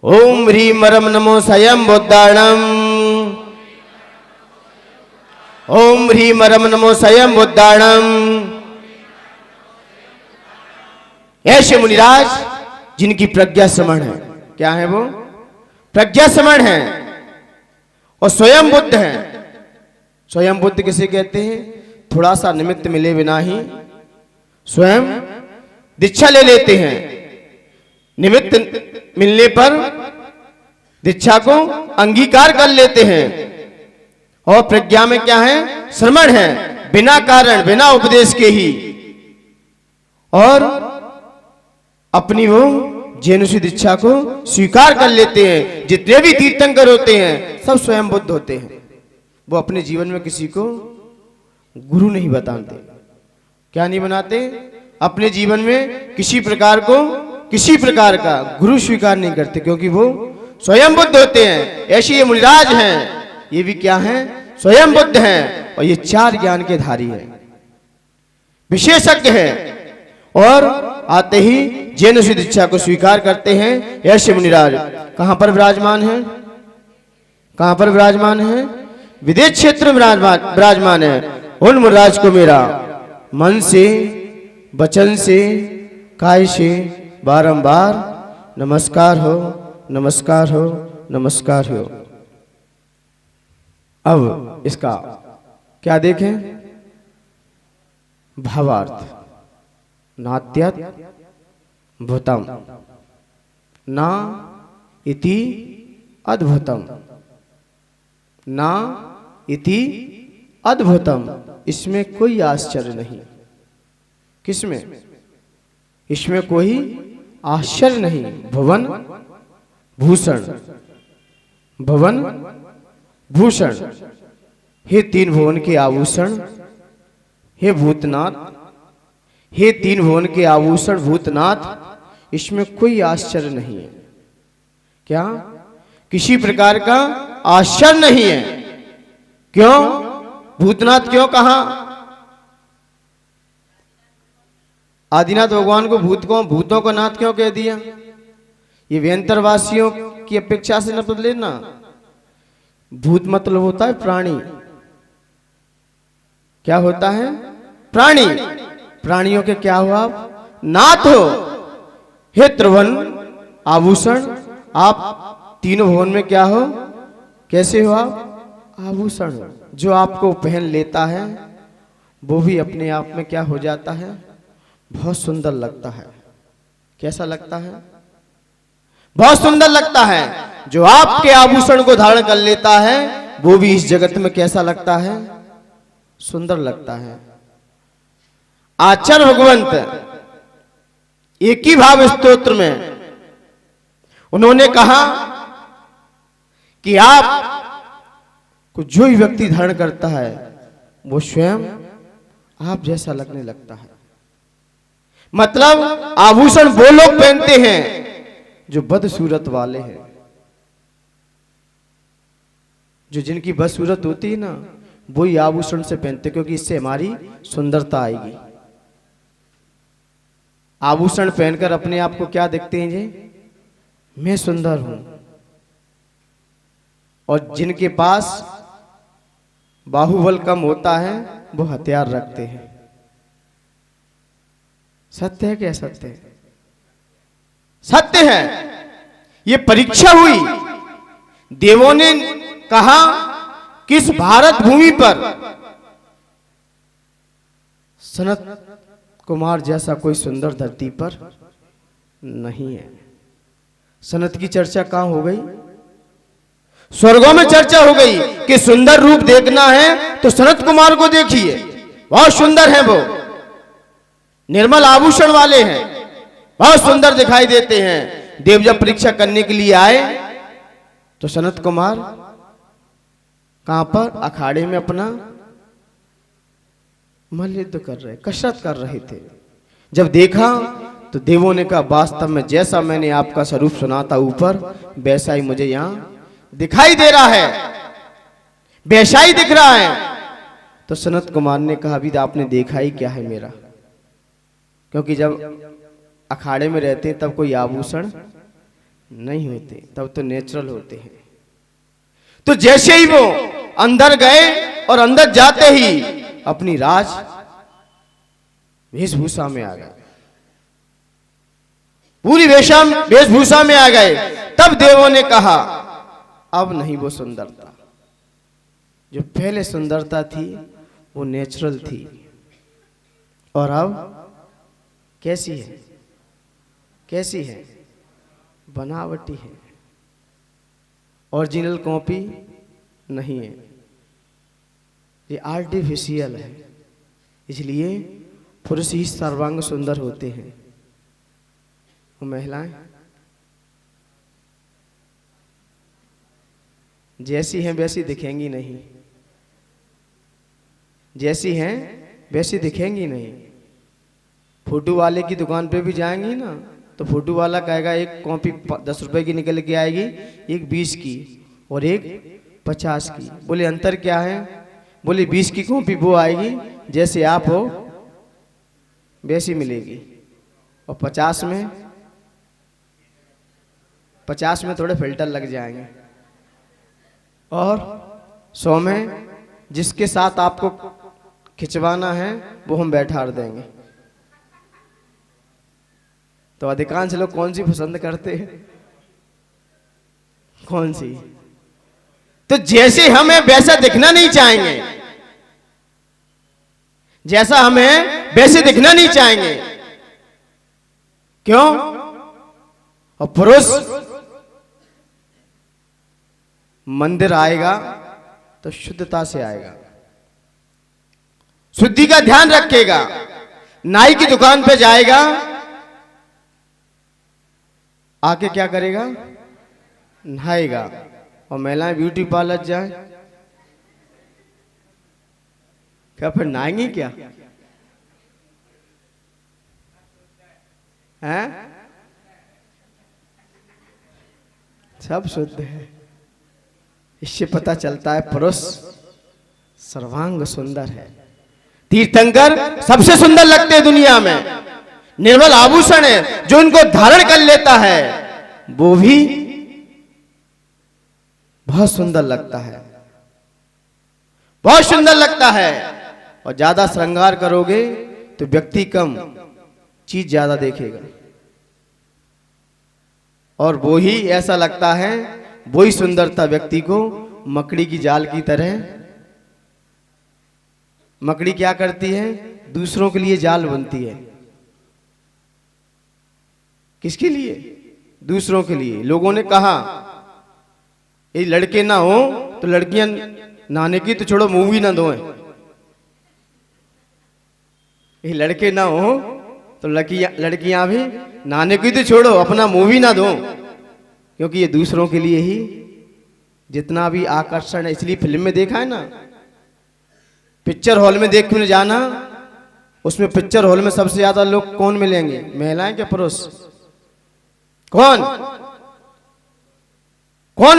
ओम ह्रीं मरम नमो स्वयं बुद्धाणम, ओम ह्रीं मरम नमो स्वयं बुद्धाणम। ऐसे मुनिराज जिनकी प्रज्ञा समण है, क्या है वो? प्रज्ञा समण है और स्वयं बुद्ध है। स्वयं बुद्ध किसे कहते हैं? थोड़ा सा निमित्त मिले बिना ही स्वयं दीक्षा ले लेते हैं। निमित्त मिलने पर दीक्षा को अंगीकार कर लेते हैं। और प्रज्ञा में क्या है? श्रवण है, बिना कारण बिना उपदेश के ही। और अपनी वो जैनुषी दीक्षा को स्वीकार कर लेते हैं। जितने भी तीर्थंकर होते हैं सब स्वयं बुद्ध होते हैं। वो अपने जीवन में किसी को गुरु नहीं बताते। क्या नहीं बनाते? अपने जीवन में किसी प्रकार का गुरु स्वीकार नहीं करते, क्योंकि वो स्वयं बुद्ध होते हैं। ऐसे ये मुनिराज हैं, ये भी क्या हैं? स्वयं बुद्ध हैं। और ये 4 ज्ञान के धारी हैं, विशेषज्ञ हैं और आते ही जैन दीक्षा को स्वीकार करते हैं। ऐसे मुनिराज कहां पर विराजमान है? कहां पर विराजमान है? विदेश क्षेत्र में विराजमान है। उन मुनिराज को मेरा मन से, वचन से, काय से बारंबार नमस्कार हो, नमस्कार हो, नमस्कार हो। अब इसका क्या देखें? भावार्थ। नात्यत भूतम ना इति अद्भुतम, ना इति अद्भुतम। इसमें कोई आश्चर्य नहीं। किसमें? इसमें कोई आश्चर्य नहीं। भुवन भूषण, भुवन भूषण, हे 3 भुवन के आभूषण, हे भूतनाथ, हे 3 भुवन के आभूषण भूतनाथ, इसमें कोई आश्चर्य नहीं है। क्या? किसी प्रकार का आश्चर्य नहीं है। क्यों भूतनाथ क्यों कहा? आदिनाथ भगवान को भूतों को नाथ क्यों कह दिया? ये व्यंतरवासियों की अपेक्षा से न बदले ना। भूत मतलब होता है प्राणी। क्या होता है? प्राणी। प्राणियों के क्या हो आप? नाथ हो। हे त्रिभुवन आभूषण, आप 3 भुवन में क्या हो? कैसे हो आप? आभूषण। जो आपको पहन लेता है वो भी अपने आप में क्या हो जाता है, बहुत सुंदर लगता है। कैसा लगता है? बहुत सुंदर लगता है। जो आपके आभूषण को धारण कर लेता है वो भी इस जगत में कैसा लगता है, सुंदर लगता है। आचार्य भगवंत एक ही भाव स्तोत्र में उन्होंने कहा कि आप को जो भी व्यक्ति धारण करता है वो स्वयं आप जैसा लगने लगता है। मतलब आभूषण वो लोग पहनते हैं जो बदसूरत वाले हैं, जो जिनकी बदसूरत होती है ना, वही आभूषण से पहनते, क्योंकि इससे हमारी सुंदरता आएगी। आभूषण पहनकर अपने आप को क्या देखते हैं जी, मैं सुंदर हूं। और जिनके पास बाहुबल कम होता है वो हथियार रखते हैं। सत्य है क्या? सत्य है, सत्य है। ये परीक्षा हुई। देवों ने कहा कि इस भारत भूमि पर सनत कुमार जैसा कोई सुंदर धरती पर नहीं है। सनत की चर्चा कहां हो गई? स्वर्गों में चर्चा हो गई कि सुंदर रूप देखना है तो सनत कुमार को देखिए, बहुत सुंदर हैं वो, निर्मल आभूषण वाले हैं, बहुत सुंदर दिखाई देते हैं। देव जब परीक्षा करने के लिए आए तो सनत कुमार कहां पर? अखाड़े में अपना मल्लयुद्ध कर रहे, कसरत कर रहे थे। जब देखा तो देवों ने कहा वास्तव में जैसा मैंने आपका स्वरूप सुना था ऊपर, वैसा ही मुझे यहां दिखाई दे रहा है, वैसा ही दिख रहा है। तो सनत कुमार ने कहा अभी तो आपने देखा ही क्या है मेरा, क्योंकि जब अखाड़े में रहते हैं तब कोई आभूषण नहीं होते, तब तो नेचुरल होते हैं। तो जैसे ही वो अंदर गए और अंदर जाते ही अपनी राज वेशभूषा में आ गए, पूरी वेशभूषा में आ गए। तब देवों ने कहा अब नहीं वो सुंदरता, जो पहले सुंदरता थी वो नेचुरल थी, और अब कैसी है? कैसी है? बनावटी है, ओरिजिनल कॉपी नहीं है, ये आर्टिफिशियल है। इसलिए पुरुष ही सर्वांग सुंदर होते हैं, वो महिलाएं जैसी हैं वैसी दिखेंगी नहीं, जैसी हैं वैसी दिखेंगी नहीं। फोटो वाले की दुकान पे भी जाएंगी ना तो फोटो वाला कहेगा एक कॉपी 10 रुपए की निकल के आएगी, एक 20 की और एक 50 की। बोले अंतर क्या है? बोले 20 की कॉपी वो आएगी जैसे आप हो वैसी मिलेगी, और 50 में थोड़े फिल्टर लग जाएंगे, और 100 में जिसके साथ आपको खिंचवाना है वो हम बैठा देंगे। तो अधिकांश लोग कौन सी पसंद करते हैं? कौन सी? तो जैसे हमें वैसा दिखना नहीं चाहेंगे, जैसा हमें वैसे दिखना नहीं चाहेंगे। क्यों? और पुरुष मंदिर आएगा तो शुद्धता से आएगा, शुद्धि का ध्यान रखेगा। नाई की दुकान पे जाएगा, आके क्या करेगा? नहाएगा। और महिलाएं ब्यूटी पार्लर जाए, क्या फिर नहाएंगी क्या? हैं? सब शुद्ध है। इससे पता चलता है पुरुष सर्वांग सुंदर है। तीर्थंकर सबसे सुंदर लगते हैं दुनिया में, निर्मल आभूषण है, जो इनको धारण कर लेता है वो भी बहुत सुंदर लगता है, बहुत सुंदर लगता है। और ज्यादा श्रृंगार करोगे तो व्यक्ति कम चीज ज्यादा देखेगा, और वो ही ऐसा लगता है, वही सुंदरता व्यक्ति को मकड़ी की जाल की तरह मकड़ी क्या करती है? दूसरों के लिए जाल बुनती है। किसके लिए? दूसरों के लिए। लोगों ने कहा ये लड़के ना हो तो लड़कियां नहाने की तो छोड़ो मुंह भी ना धोएं। ये लड़के ना हो तो लड़कियां भी नहाने की तो छोड़ो अपना मुंह भी ना धो, क्योंकि ये दूसरों के लिए ही जितना भी आकर्षण है। इसलिए फिल्म में देखा है ना, पिक्चर हॉल में देखने जाना, उसमें पिक्चर हॉल में सबसे ज्यादा लोग कौन मिलेंगे? महिलाएं क्या पुरुष? कौन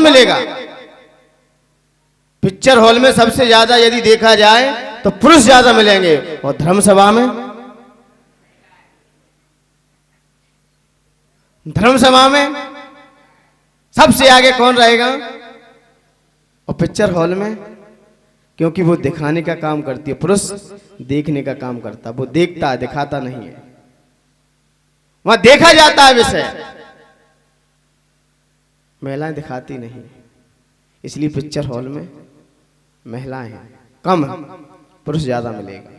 मिलेगा? पिक्चर हॉल में सबसे ज्यादा यदि देखा जाए तो पुरुष ज्यादा मिलेंगे। और धर्मसभा में सबसे आगे कौन रहेगा? और पिक्चर हॉल में, क्योंकि वो दिखाने का काम करती है, पुरुष देखने का काम करता। वो देखता है, दिखाता नहीं है। वहां देखा जाता है विषय, महिलाएं दिखाती नहीं। इसलिए पिक्चर हॉल में महिलाएं हैं कम, पुरुष ज्यादा मिलेगा।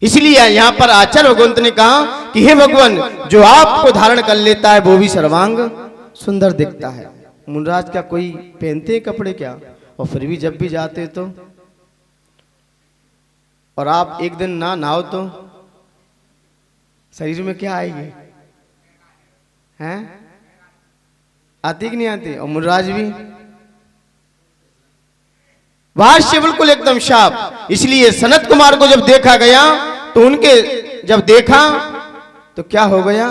इसलिए यहां पर आचार्य भगवंत ने कहा कि हे भगवान, जो आपको धारण कर लेता है वो भी सर्वांग सुंदर दिखता है। मुनराज क्या कोई पहनते हैं कपड़े क्या? और फिर भी जब भी जाते तो, और आप एक दिन ना नहाओ तो शरीर में क्या आएगी? हैं? आती कि नहीं आती? और मुनराज भी भाष्य बिल्कुल एकदम साफ। इसलिए सनत कुमार को जब देखा गया तो उनके जब देखा तो क्या हो गया?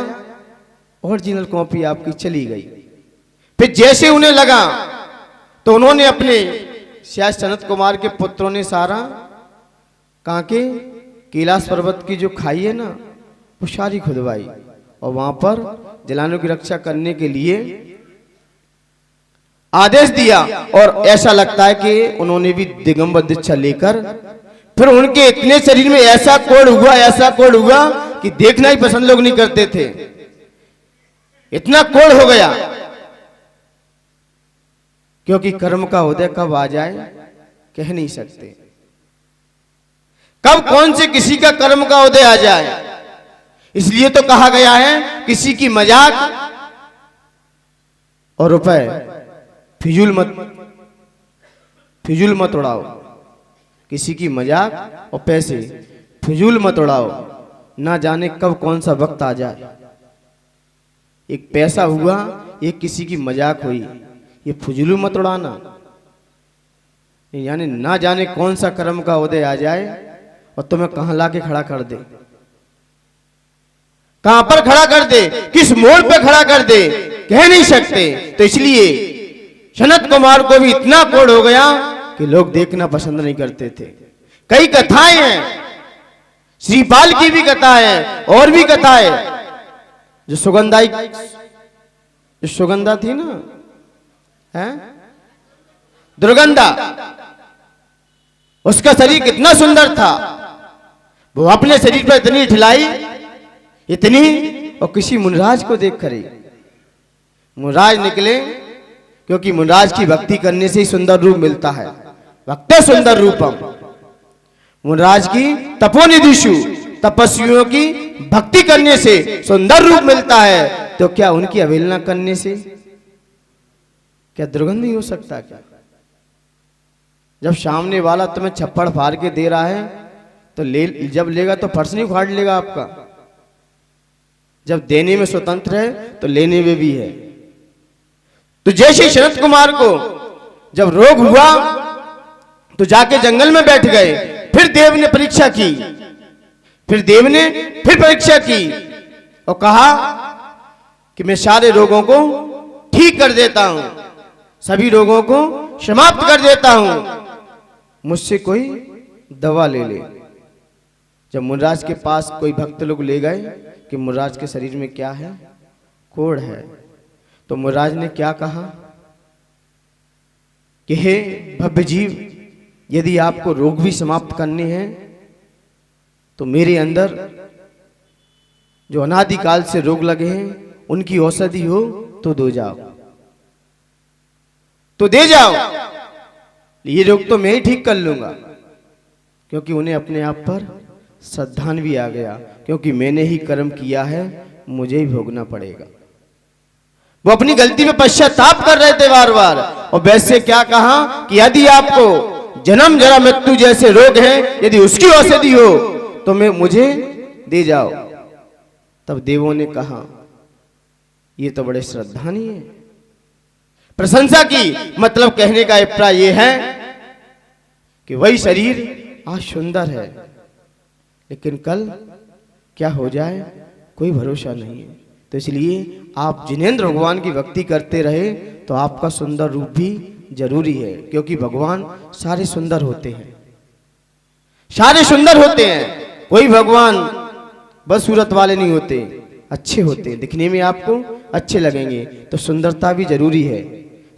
ओरिजिनल कॉपी आपकी चली गई। फिर जैसे उन्हें लगा तो उन्होंने अपने शायद सनत कुमार के पुत्रों ने सारा कहाँ के कैलाश पर्वत की जो खाई है ना, वो सारी खुदवाई और वहां पर जलानों की रक्षा करने के लिए आदेश दिया। और ऐसा लगता है कि उन्होंने भी दिगंबर दीक्षा लेकर फिर उनके इतने शरीर में ऐसा कोढ़ हुआ कि देखना ही पसंद लोग नहीं करते थे। इतना कोढ़ हो गया, क्योंकि कर्म का उदय कब आ जाए कह नहीं सकते। कब कौन से किसी का कर्म का उदय आ जाए। इसलिए तो कहा गया है किसी की मजाक और रुपए फिजूल मत उड़ाओ। किसी की मजाक और पैसे फिजूल मत उड़ाओ, ना जाने कब कौन सा वक्त आ जाए। एक पैसा हुआ, एक किसी की मजाक हुई, ये फिजूल मत उड़ाना। यानी ना जाने कौन सा कर्म का उदय आ जाए और तुम्हें कहां लाके खड़ा कर दे, कहां पर खड़ा कर दे, किस मोड़ पे खड़ा कर दे, कह नहीं सकते। तो इसलिए सनत कुमार को भी इतना कोढ़ हो गया कि लोग देखना पसंद नहीं करते थे। कई कथाएं हैं, श्रीपाल की भी कथा है और भी कथाएं। जो सुगंधा थी ना, है दुर्गंधा, उसका शरीर कितना सुंदर था। वो अपने शरीर पर इतनी ठिलाई, इतनी, और किसी मुनराज को देख कर मुनराज निकले, क्योंकि मुनराज की भक्ति करने से ही सुंदर रूप मिलता है। भक्ते सुंदर रूपम। मुनराज की तपोनिधिषु, तपस्वियों की भक्ति करने से सुंदर रूप मिलता है। तो क्या उनकी अवहेलना करने से क्या दुर्गंध नहीं हो सकता? क्या जब सामने वाला तुम्हें छप्पड़ फाड़ के दे रहा है तो जब लेगा तो फर्श नहीं उखाड़ लेगा आपका। जब देने में स्वतंत्र है तो लेने में भी है। तो जैसे शरद कुमार को जब रोग हुआ तो जाके जंगल में बैठ गए। फिर देव ने परीक्षा की, परीक्षा की और कहा कि मैं सारे रोगों को ठीक कर देता हूं, सभी रोगों को समाप्त कर देता हूं, मुझसे कोई दवा ले ले। जब मुनराज के पास कोई भक्त लोग ले गए कि मुनराज के शरीर में क्या है? कोढ़ है। तो मुनराज ने क्या कहा कि हे भव्य जीव, यदि आपको रोग भी समाप्त करने हैं तो मेरे अंदर जो अनादिकाल से रोग लगे हैं उनकी औषधि हो तो दे जाओ, ये रोग तो मैं ही ठीक कर लूंगा। क्योंकि उन्हें अपने आप पर श्रद्धान भी आ गया, क्योंकि मैंने ही कर्म किया है, मुझे ही भोगना पड़ेगा। वो अपनी गलती में पश्चाताप कर रहे थे बार बार। और वैसे क्या कहा कि यदि आपको जन्म जरा मृत्यु जैसे रोग हैं, यदि उसकी औषधि हो तो मुझे दे जाओ। तब देवों ने कहा ये तो बड़े श्रद्धानी है, प्रशंसा की। मतलब कहने का अभिप्राय ये है कि वही शरीर आज सुंदर है, लेकिन कल क्या हो जाए कोई भरोसा नहीं है। तो इसलिए आप जिनेंद्र भगवान की भक्ति करते रहे तो आपका सुंदर रूप भी जरूरी है, क्योंकि भगवान सारे सुंदर होते हैं, सारे सुंदर होते हैं। कोई भगवान बस सूरत वाले नहीं होते, अच्छे होते हैं, दिखने में आपको अच्छे लगेंगे। तो सुंदरता भी जरूरी है,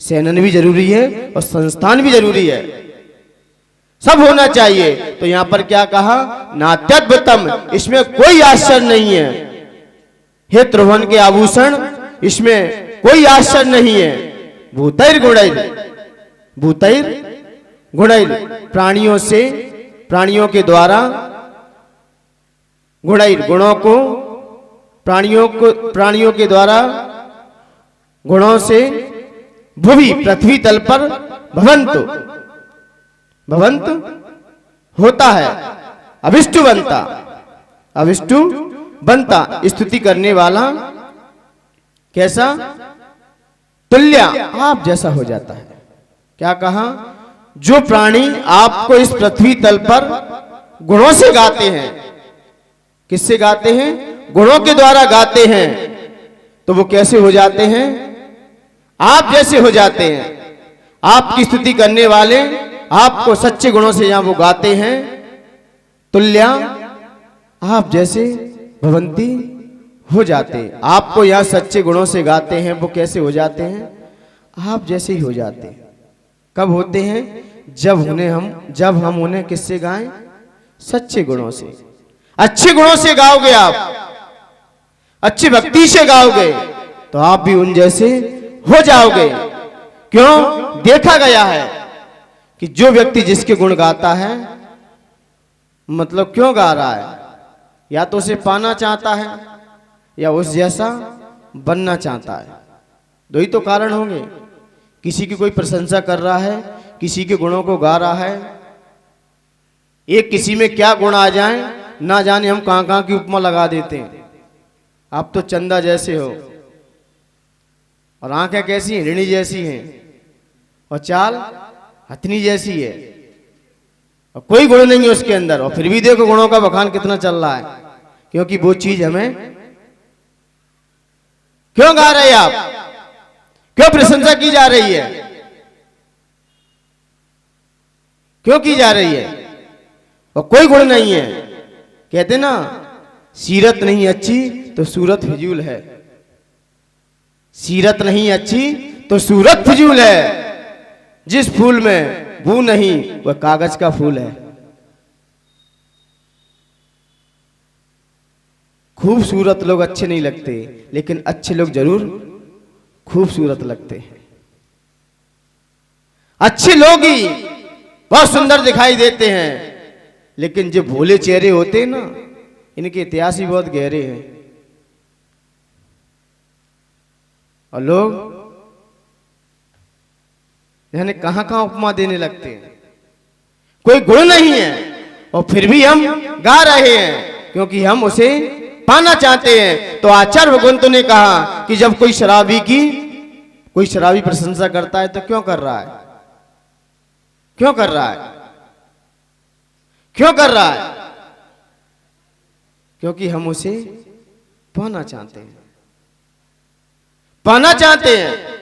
सेनन भी जरूरी है और संस्थान भी जरूरी है, सब होना चाहिए। तो यहां पर क्या कहा, नात्यद्भुतम, इसमें कोई आश्चर्य नहीं है। हे त्रिभुवन के आभूषण, इसमें कोई आश्चर्य नहीं है। भूतैर गुणैर, भूतैर गुणैर, प्राणियों से, प्राणियों के द्वारा, गुणैर गुणों को, प्राणियों के द्वारा गुणों से, भुवि पृथ्वी तल पर, भवंत होता है, अभिष्टु बनता, अभिष्टु बनता, स्तुति करने वाला, कैसा, तुल्य, आप जैसा हो जाता है। क्या कहा, जो प्राणी आपको इस पृथ्वी तल पर गुणों से गाते हैं, किससे गाते हैं, गुणों के द्वारा गाते हैं, तो वो कैसे हो जाते हैं, आप जैसे हो जाते हैं। आपकी स्तुति करने वाले आपको सच्चे गुणों से यहां वो गाते हैं, तुल्य, आप जैसे भवंती हो जाते हैं। आपको यहां सच्चे गुणों से गाते हैं, वो कैसे हो जाते हैं, आप जैसे ही हो जाते हैं। कब होते हैं, जब हम उन्हें किससे गाएं, सच्चे गुणों से। अच्छे गुणों से गाओगे आप, अच्छी भक्ति से गाओगे तो आप भी उन जैसे हो जाओगे। क्यों, देखा गया है कि जो व्यक्ति जिसके गुण गाता है, मतलब क्यों गा रहा है, या तो उसे पाना चाहता है या उस जैसा बनना चाहता है। दो ही तो कारण होंगे। किसी की कोई प्रशंसा कर रहा है, किसी के गुणों को गा रहा है। एक किसी में क्या गुण आ जाए, ना जाने हम कहां कहां की उपमा लगा देते हैं। आप तो चंदा जैसे हो, और आंखें कैसी हैं, ऋणी जैसी हैं, और चाल हथनी जैसी है, और कोई गुण नहीं है उसके अंदर, और फिर भी देखो गुणों का बखान कितना चल रहा है। क्योंकि वो चीज हमें, क्यों गा रहे हैं आप, क्यों प्रशंसा की जा रही है, क्यों की जा रही है, और कोई गुण नहीं है। कहते ना, सीरत नहीं अच्छी तो सूरत फिजूल है, सीरत नहीं अच्छी तो सूरत फिजूल है। जिस फूल में बू नहीं वह कागज का फूल है। खूबसूरत लोग अच्छे नहीं लगते, लेकिन अच्छे लोग जरूर खूबसूरत लगते हैं। अच्छे लोग ही बहुत सुंदर दिखाई देते हैं, लेकिन जो भोले चेहरे होते हैं ना, इनके इतिहास ही बहुत गहरे हैं। और लोग यानी कहां कहां उपमा देने लगते हैं। कोई गुण नहीं है और फिर भी हम गा रहे हैं, क्योंकि हम उसे पाना चाहते हैं। तो आचार्य भगवंतों ने कहा कि जब कोई शराबी प्रशंसा करता है तो क्यों कर रहा है, क्यों कर रहा है, क्यों कर रहा है, क्योंकि हम उसे पाना चाहते हैं, पाना चाहते हैं।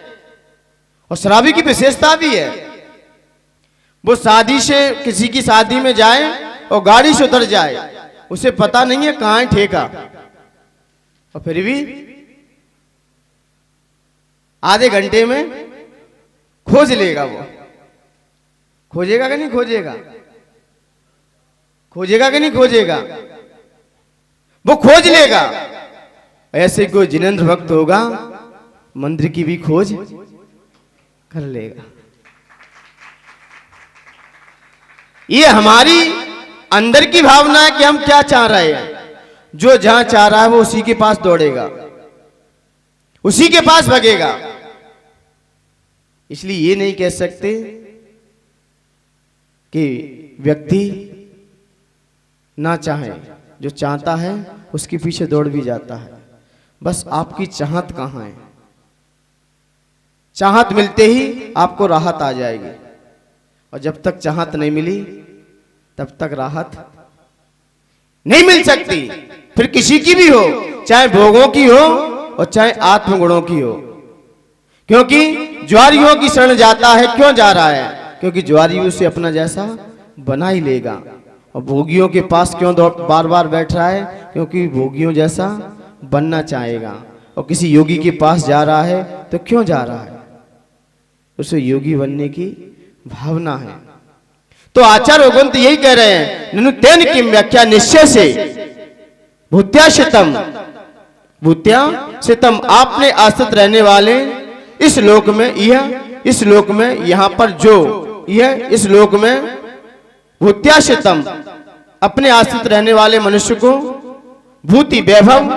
और शराबी की विशेषता भी है, वो शादी से, किसी की शादी में जाए और गाड़ी से उतर जाए, उसे पता नहीं है कहां है ठेका, और फिर भी आधे घंटे में खोज लेगा। वो खोजेगा कि नहीं खोजेगा, खोजेगा कि नहीं खोजेगा, वो खोज लेगा। ऐसे कोई जिनेंद्र भक्त होगा, मंदिर की भी खोज कर लेगा। ये हमारी अंदर की भावना है कि हम क्या चाह रहे हैं। जो जहां चाह रहा है वो उसी के पास दौड़ेगा, उसी के पास भगेगा। इसलिए ये नहीं कह सकते कि व्यक्ति ना चाहे, जो चाहता है उसके पीछे दौड़ भी जाता है। बस आपकी चाहत कहां है। चाहत मिलते ही आपको राहत आ जाएगी, और जब तक चाहत नहीं मिली तब तक राहत नहीं मिल सकती। फिर किसी की भी हो, चाहे भोगों की हो और चाहे आत्मगुणों की हो। क्योंकि ज्वारियों की शरण जाता है, क्यों जा रहा है? क्योंकि ज्वारी उसे अपना जैसा बना ही लेगा। और भोगियों के पास क्यों बार बार बैठ रहा है? क्योंकि भोगियों जैसा बनना चाहेगा। और किसी योगी के पास जा रहा है तो क्यों जा रहा है? उसे योगी बनने की भावना है। तो आचार्य ग्रंथ यही कह रहे हैं, ननु तेन की व्याख्या निश्चय से भूत्या शितम, भूत्या शितम, आपने आश्रित रहने वाले इस लोक में, यह इस लोक में, यहां पर जो यह इस लोक में भूत्या शितम, अपने आश्रित रहने वाले मनुष्य को भूति वैभव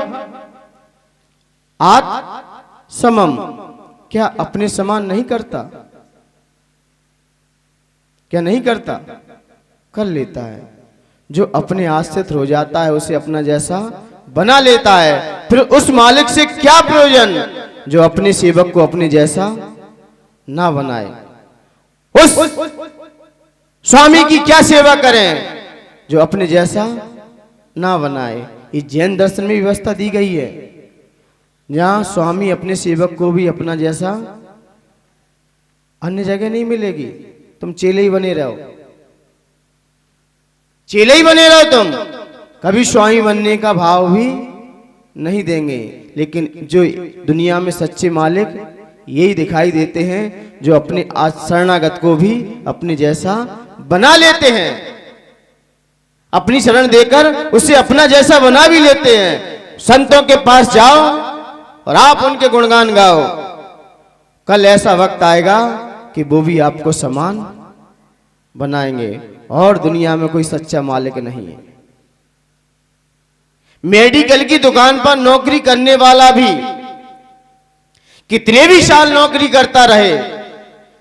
आत्म समम, क्या अपने समान नहीं करता? क्या नहीं करता? कर लेता है। जो अपने आश्रित हो जाता है उसे अपना जैसा बना लेता है। फिर उस मालिक से क्या प्रयोजन जो अपने सेवक को अपने जैसा ना बनाए। उस स्वामी की क्या सेवा करें जो अपने जैसा ना बनाए। ये जैन दर्शन में व्यवस्था दी गई है, जहां स्वामी अपने सेवक को भी अपना जैसा, अन्य जगह नहीं मिलेगी। तुम चेले ही बने रहो, चेले ही बने रहो तुम, कभी स्वामी बनने का भाव भी नहीं देंगे। लेकिन जो दुनिया में सच्चे मालिक यही दिखाई देते हैं, जो अपने शरणागत को भी अपने जैसा बना लेते हैं। अपनी शरण देकर उसे अपना जैसा बना भी लेते हैं। संतों के पास जाओ और आप उनके गुणगान गाओ। कल ऐसा वक्त आएगा कि वो भी आपको समान बनाएंगे, और दुनिया में कोई सच्चा मालिक नहीं है। मेडिकल की दुकान पर नौकरी करने वाला भी कितने भी साल नौकरी करता रहे,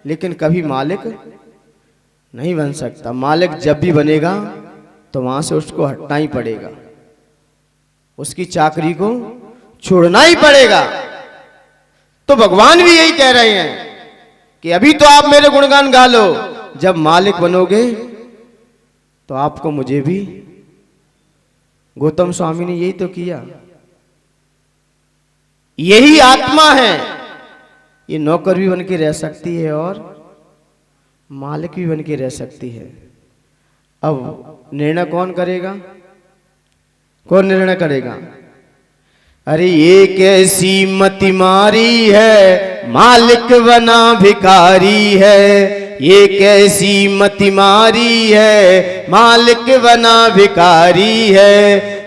लेकिन कभी मालिक नहीं बन सकता। मालिक जब भी बनेगा तो वहां से उसको हटना ही पड़ेगा, उसकी चाकरी को छोड़ना ही पड़ेगा। तो भगवान भी यही कह रहे हैं कि अभी तो आप मेरे गुणगान गा लो, जब मालिक बनोगे तो आपको मुझे भी। गौतम स्वामी ने यही तो किया। यही आत्मा है। ये नौकर भी बन के रह सकती है और मालिक भी बन के रह सकती है। अब निर्णय कौन करेगा? कौन निर्णय करेगा? अरे ये कैसी मति मारी है, मालिक बना भिखारी है। ये कैसी मति मारी है, मालिक बना भिखारी है।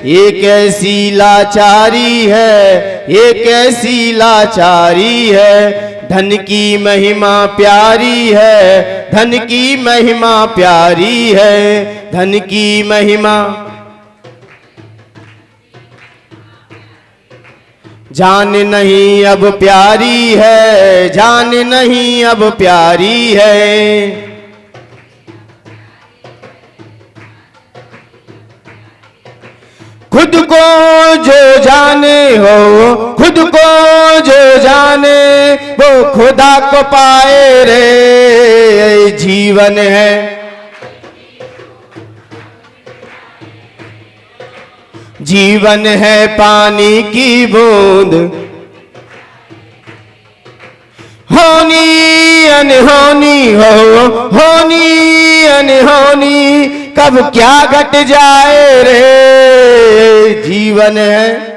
ये कैसी लाचारी है, ये कैसी लाचारी है। धन की महिमा प्यारी है, धन की महिमा प्यारी है। धन की महिमा जान नहीं अब प्यारी है, जान नहीं अब प्यारी है। खुद को जो जाने हो, खुद को जो जाने वो खुदा को पाए रे। जीवन है जीवन है पानी की बूंद, होनी अनहोनी हो, होनी अनहोनी कब क्या घट जाए रे। जीवन है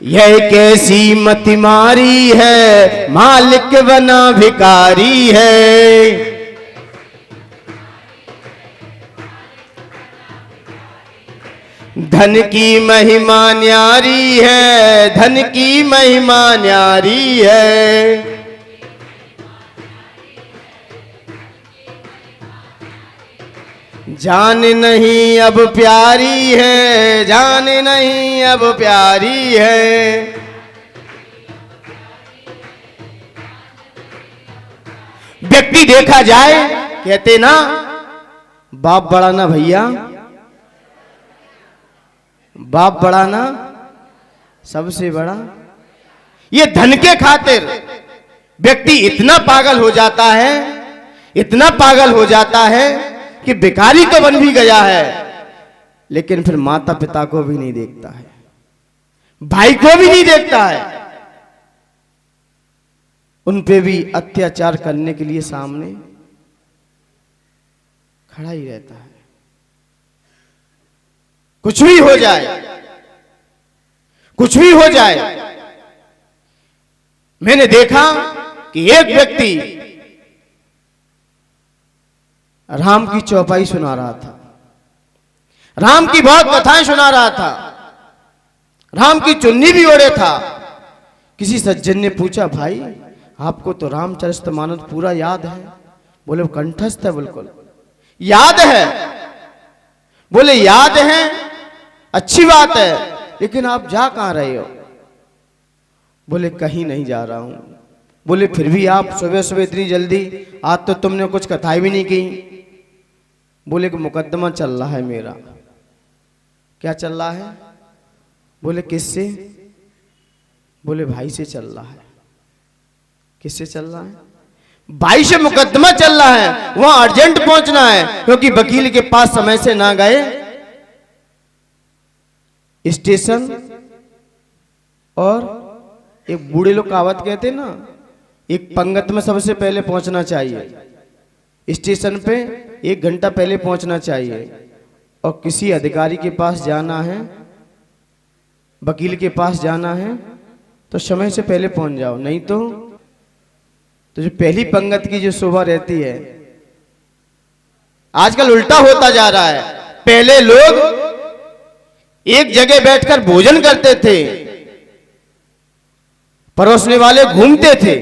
यह कैसी मति मारी है, मालिक बना भिखारी है। धन की महिमा न्यारी है, धन की महिमा न्यारी है। जान नहीं अब प्यारी है, जान नहीं अब प्यारी है। व्यक्ति देखा जाए, कहते ना बाप बड़ा ना भैया, बाप बड़ा ना सबसे बड़ा। ये धन के खातिर व्यक्ति इतना पागल हो जाता है, इतना पागल हो जाता है कि भिखारी तो बन भी गया है, लेकिन फिर माता पिता को भी नहीं देखता है, भाई को भी नहीं देखता है, उन पे भी अत्याचार करने के लिए सामने खड़ा ही रहता है। कुछ भी हो जाए, कुछ भी हो जाए। मैंने देखा कि एक व्यक्ति राम की चौपाई सुना रहा था, राम की बहुत कथाएं सुना रहा था, राम की चुन्नी भी ओढ़े था। किसी सज्जन ने पूछा, भाई आपको तो रामचरितमानस पूरा याद है? बोले कंठस्थ है, बिल्कुल याद है। बोले याद है, अच्छी बात है, लेकिन आप जा कहां रहे हो? बोले कहीं नहीं जा रहा हूं। बोले फिर भी आप सुबह सुबह इतनी जल्दी, आज तो तुमने कुछ कथाएं भी नहीं की। बोले कि मुकदमा चल रहा है मेरा। क्या चल रहा है? बोले किससे? बोले भाई से चल रहा है। किससे चल रहा है? भाई से मुकदमा चल रहा है, वहां अर्जेंट पहुंचना है, क्योंकि वकील के पास समय से ना गए स्टेशन, और एक बूढ़े लोग कहावत कहते ना, एक पंगत में सबसे पहले पहुंचना चाहिए। स्टेशन पे 1 घंटा पहले पहुंचना चाहिए, और किसी अधिकारी के पास जाना है, वकील के पास जाना है, तो समय से पहले पहुंच जाओ, नहीं तो जो पहली पंगत की जो शोभा रहती है, आजकल उल्टा होता जा रहा है। पहले लोग एक जगह बैठकर भोजन करते थे, परोसने वाले घूमते थे,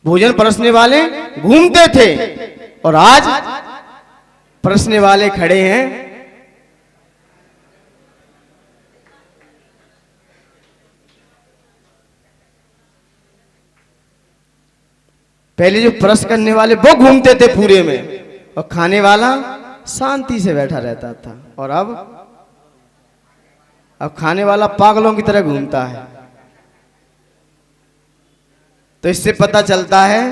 भोजन परोसने वाले घूमते थे, और आज परोसने वाले खड़े हैं, पहले जो परस करने वाले वो घूमते थे पूरे में, और खाने वाला शांति से बैठा रहता था, और अब खाने वाला पागलों की तरह घूमता है। तो इससे पता चलता है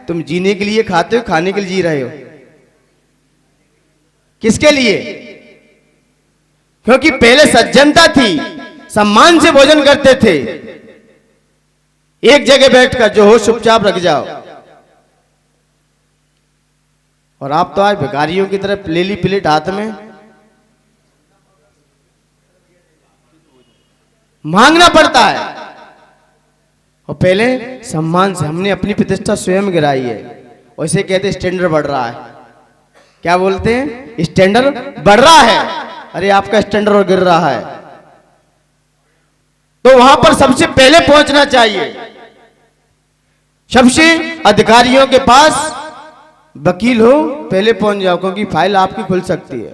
तुम जीने के लिए खाते हो, खाने के लिए जी रहे हो। किसके लिए? क्योंकि पहले सज्जनता थी, सम्मान से भोजन करते थे, एक जगह बैठकर जो हो चुपचाप रख जाओ। और आप तो आज भिखारियों की तरफ ले ली प्लेट हाथ में, मांगना पड़ता है। और पहले सम्मान से हमने अपनी प्रतिष्ठा स्वयं गिराई है, वैसे कहते स्टैंडर्ड बढ़ रहा है। क्या बोलते हैं? स्टैंडर्ड बढ़ रहा है। अरे आपका स्टैंडर्ड और गिर रहा है, तो वहां पर सबसे पहले पहुंचना चाहिए। सबसे अधिकारियों के पास वकील हो, पहले पहुंच जाओ, क्योंकि फाइल आपकी खुल सकती है।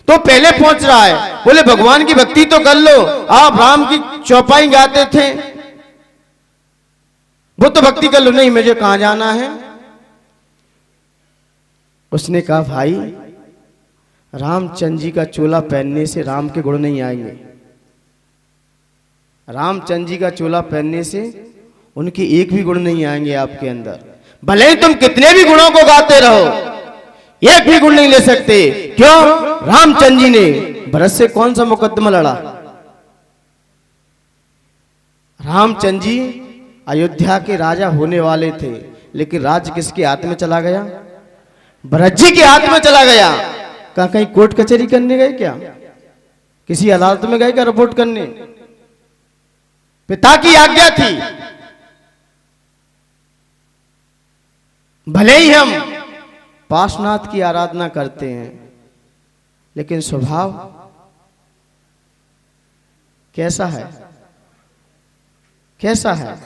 तो पहले पहुंच रहा है। बोले भगवान की भक्ति तो कर लो, आप राम की चौपाई गाते थे, वो तो भक्ति कर लो। नहीं, मुझे कहां जाना है? उसने कहा भाई रामचंद्र जी का चोला पहनने से राम के गुण नहीं आएंगे, रामचंद्र जी का चोला पहनने से उनके एक भी गुण नहीं आएंगे आपके अंदर। भले ही तुम कितने भी गुणों को गाते रहो, एक भी गुण नहीं ले सकते। क्यों? रामचंद्र जी ने भरत से कौन सा मुकदमा लड़ा? रामचंद्र जी अयोध्या के राजा होने वाले थे, लेकिन राज्य किसके हाथ में चला गया? भरत जी के हाथ में चला गया। कहा कहीं कोर्ट कचहरी करने गए क्या? किसी अदालत में गए क्या रिपोर्ट करने? पिता की आज्ञा थी। भले ही हम पार्श्वनाथ की आराधना करते हैं, लेकिन स्वभाव कैसा है? कैसा है?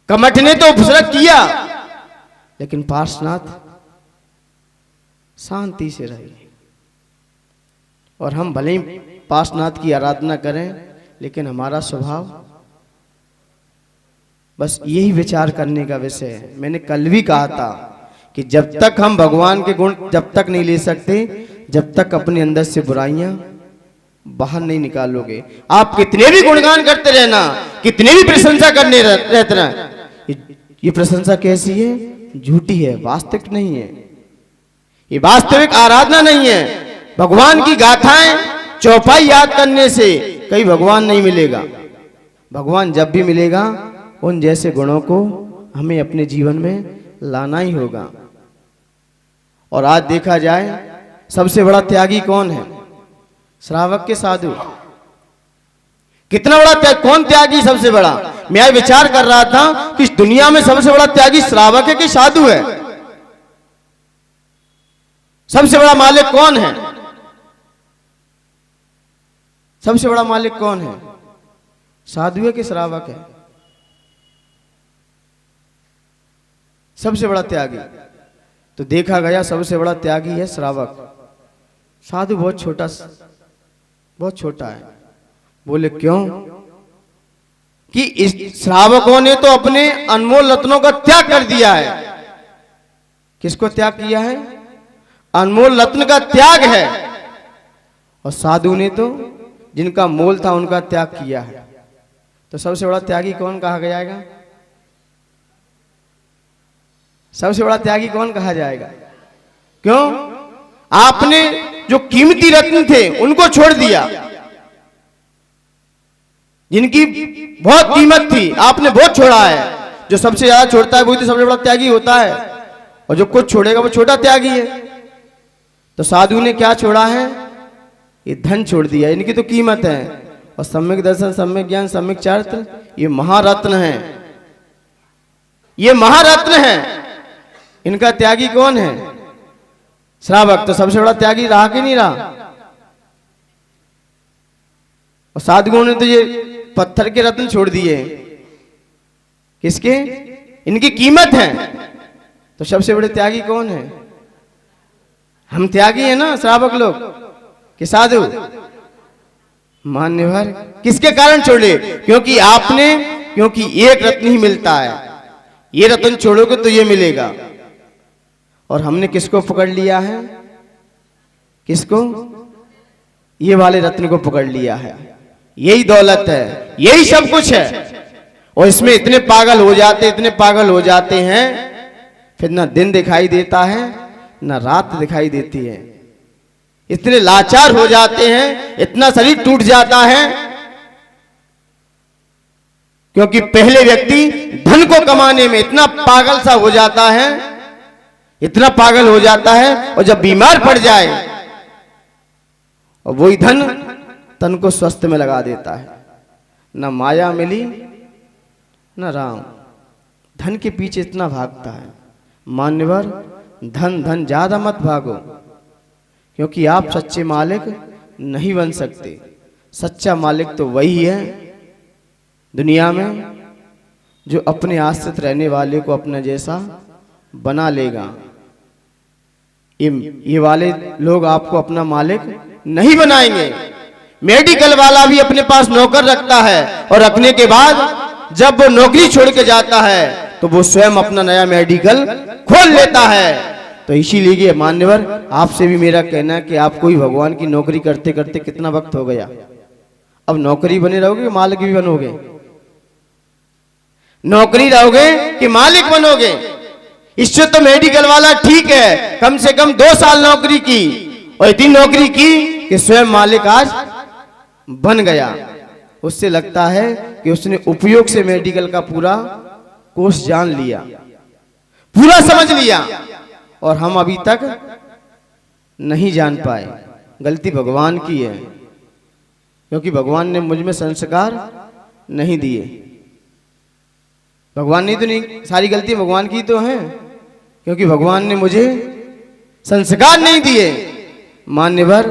कमठ ने तो उपसर्ग किया, लेकिन पार्श्वनाथ शांति से रहे। और हम भले ही पार्श्वनाथ की आराधना करें, लेकिन हमारा स्वभाव, बस यही विचार करने का विषय है। मैंने कल भी कहा था कि जब तक हम भगवान के गुण जब तक नहीं ले सकते, जब तक अपने अंदर से बुराइयां बाहर नहीं निकालोगे, आप कितने भी गुणगान करते रहना, कितने भी प्रशंसा करने रहते रहना, ये प्रशंसा कैसी है? झूठी है, वास्तविक नहीं है। ये वास्तविक आराधना नहीं है। भगवान की गाथाएं चौपाई याद करने से कहीं भगवान नहीं मिलेगा। भगवान जब भी मिलेगा, उन जैसे गुणों को हमें अपने जीवन में लाना ही होगा। और आज देखा जाए, सबसे बड़ा त्यागी कौन है? श्रावक के साधु? कितना बड़ा त्याग? कौन त्यागी सबसे बड़ा? मैं विचार कर रहा था कि इस दुनिया में सबसे बड़ा त्यागी श्रावक है कि साधु है? सबसे बड़ा मालिक कौन है? सबसे बड़ा मालिक कौन है? साधु है कि श्रावक है? सबसे बड़ा त्यागी तो देखा गया, सबसे बड़ा त्यागी है श्रावक। साधु बहुत छोटा है। बोले क्यों? कि इस श्रावकों ने तो अपने अनमोल रत्नों का त्याग कर दिया है। किसको त्याग किया है? अनमोल रत्न का त्याग है। और साधु ने तो जिनका मोल था उनका त्याग किया है। तो सबसे बड़ा त्यागी कौन कहा जाएगा? सबसे बड़ा त्यागी कौन कहा जाएगा? क्यों? आपने जो कीमती रत्न थे उनको छोड़ दिया, जिनकी बहुत कीमत थी आपने बहुत छोड़ा है। जो सबसे ज्यादा छोड़ता है वही तो सबसे बड़ा त्यागी होता है। और जो कुछ छोड़ेगा वो छोटा त्यागी है। तो साधु ने क्या छोड़ा है? ये धन छोड़ दिया, इनकी तो कीमत है। और सम्यक दर्शन, सम्यक ज्ञान, सम्यक चारित्र, ये महारत्न है। ये महारत्न है। इनका त्यागी कौन है? श्रावक। तो सबसे बड़ा त्यागी रहा कि नहीं रहा? और साधुओं ने तो ये पत्थर के रत्न छोड़ दिए। किसके? इनकी कीमत है। तो सबसे बड़े त्यागी कौन है? हम त्यागी है ना, श्रावक लोग कि साधु? मान्यवर किसके कारण छोड़े? क्योंकि एक रत्न ही मिलता है। ये रत्न छोड़ोगे तो ये मिलेगा। और हमने किसको पकड़ लिया है? किसको? ये वाले रत्न को पकड़ लिया है। यही दौलत है, यही सब कुछ है। और इसमें इतने पागल हो जाते हैं, फिर ना दिन दिखाई देता है ना रात दिखाई देती है। इतने लाचार हो जाते हैं, इतना शरीर टूट जाता है। क्योंकि पहले व्यक्ति धन को कमाने में इतना पागल सा हो जाता है, इतना पागल हो जाता है, और जब बीमार पड़ जाए और वही धन तन को स्वस्थ में लगा देता है। ना माया मिली ना राम, धन के पीछे इतना भागता है। मान्यवर धन ज्यादा मत भागो, क्योंकि आप सच्चे मालिक नहीं बन सकते। सच्चा मालिक तो वही है दुनिया में जो अपने आश्रित रहने वाले को अपना जैसा बना लेगा। ये वाले लोग आपको अपना मालिक नहीं बनाएंगे। मेडिकल वाला भी अपने पास नौकर रखता है, और रखने के बाद जब वो नौकरी छोड़ के जाता है तो वो स्वयं अपना नया मेडिकल खोल लेता है। तो इसीलिए मान्यवर आपसे भी मेरा कहना है कि आपको ही भगवान की नौकरी करते करते कितना वक्त हो गया। अब नौकरी बने रहोगे, मालिक भी बनोगे? नौकरी रहोगे कि मालिक बनोगे? इससे तो मेडिकल वाला ठीक है, कम से कम 2 साल नौकरी की, और इतनी नौकरी की कि स्वयं मालिक आज बन गया। उससे लगता है कि उसने उपयोग से मेडिकल का पूरा कोर्स जान लिया, पूरा समझ लिया, और हम अभी तक नहीं जान पाए। गलती भगवान की है, क्योंकि भगवान ने मुझ में संस्कार नहीं दिए। भगवान ने तो नहीं, सारी गलती भगवान की तो है, क्योंकि भगवान ने मुझे संस्कार नहीं दिए। मान्यवर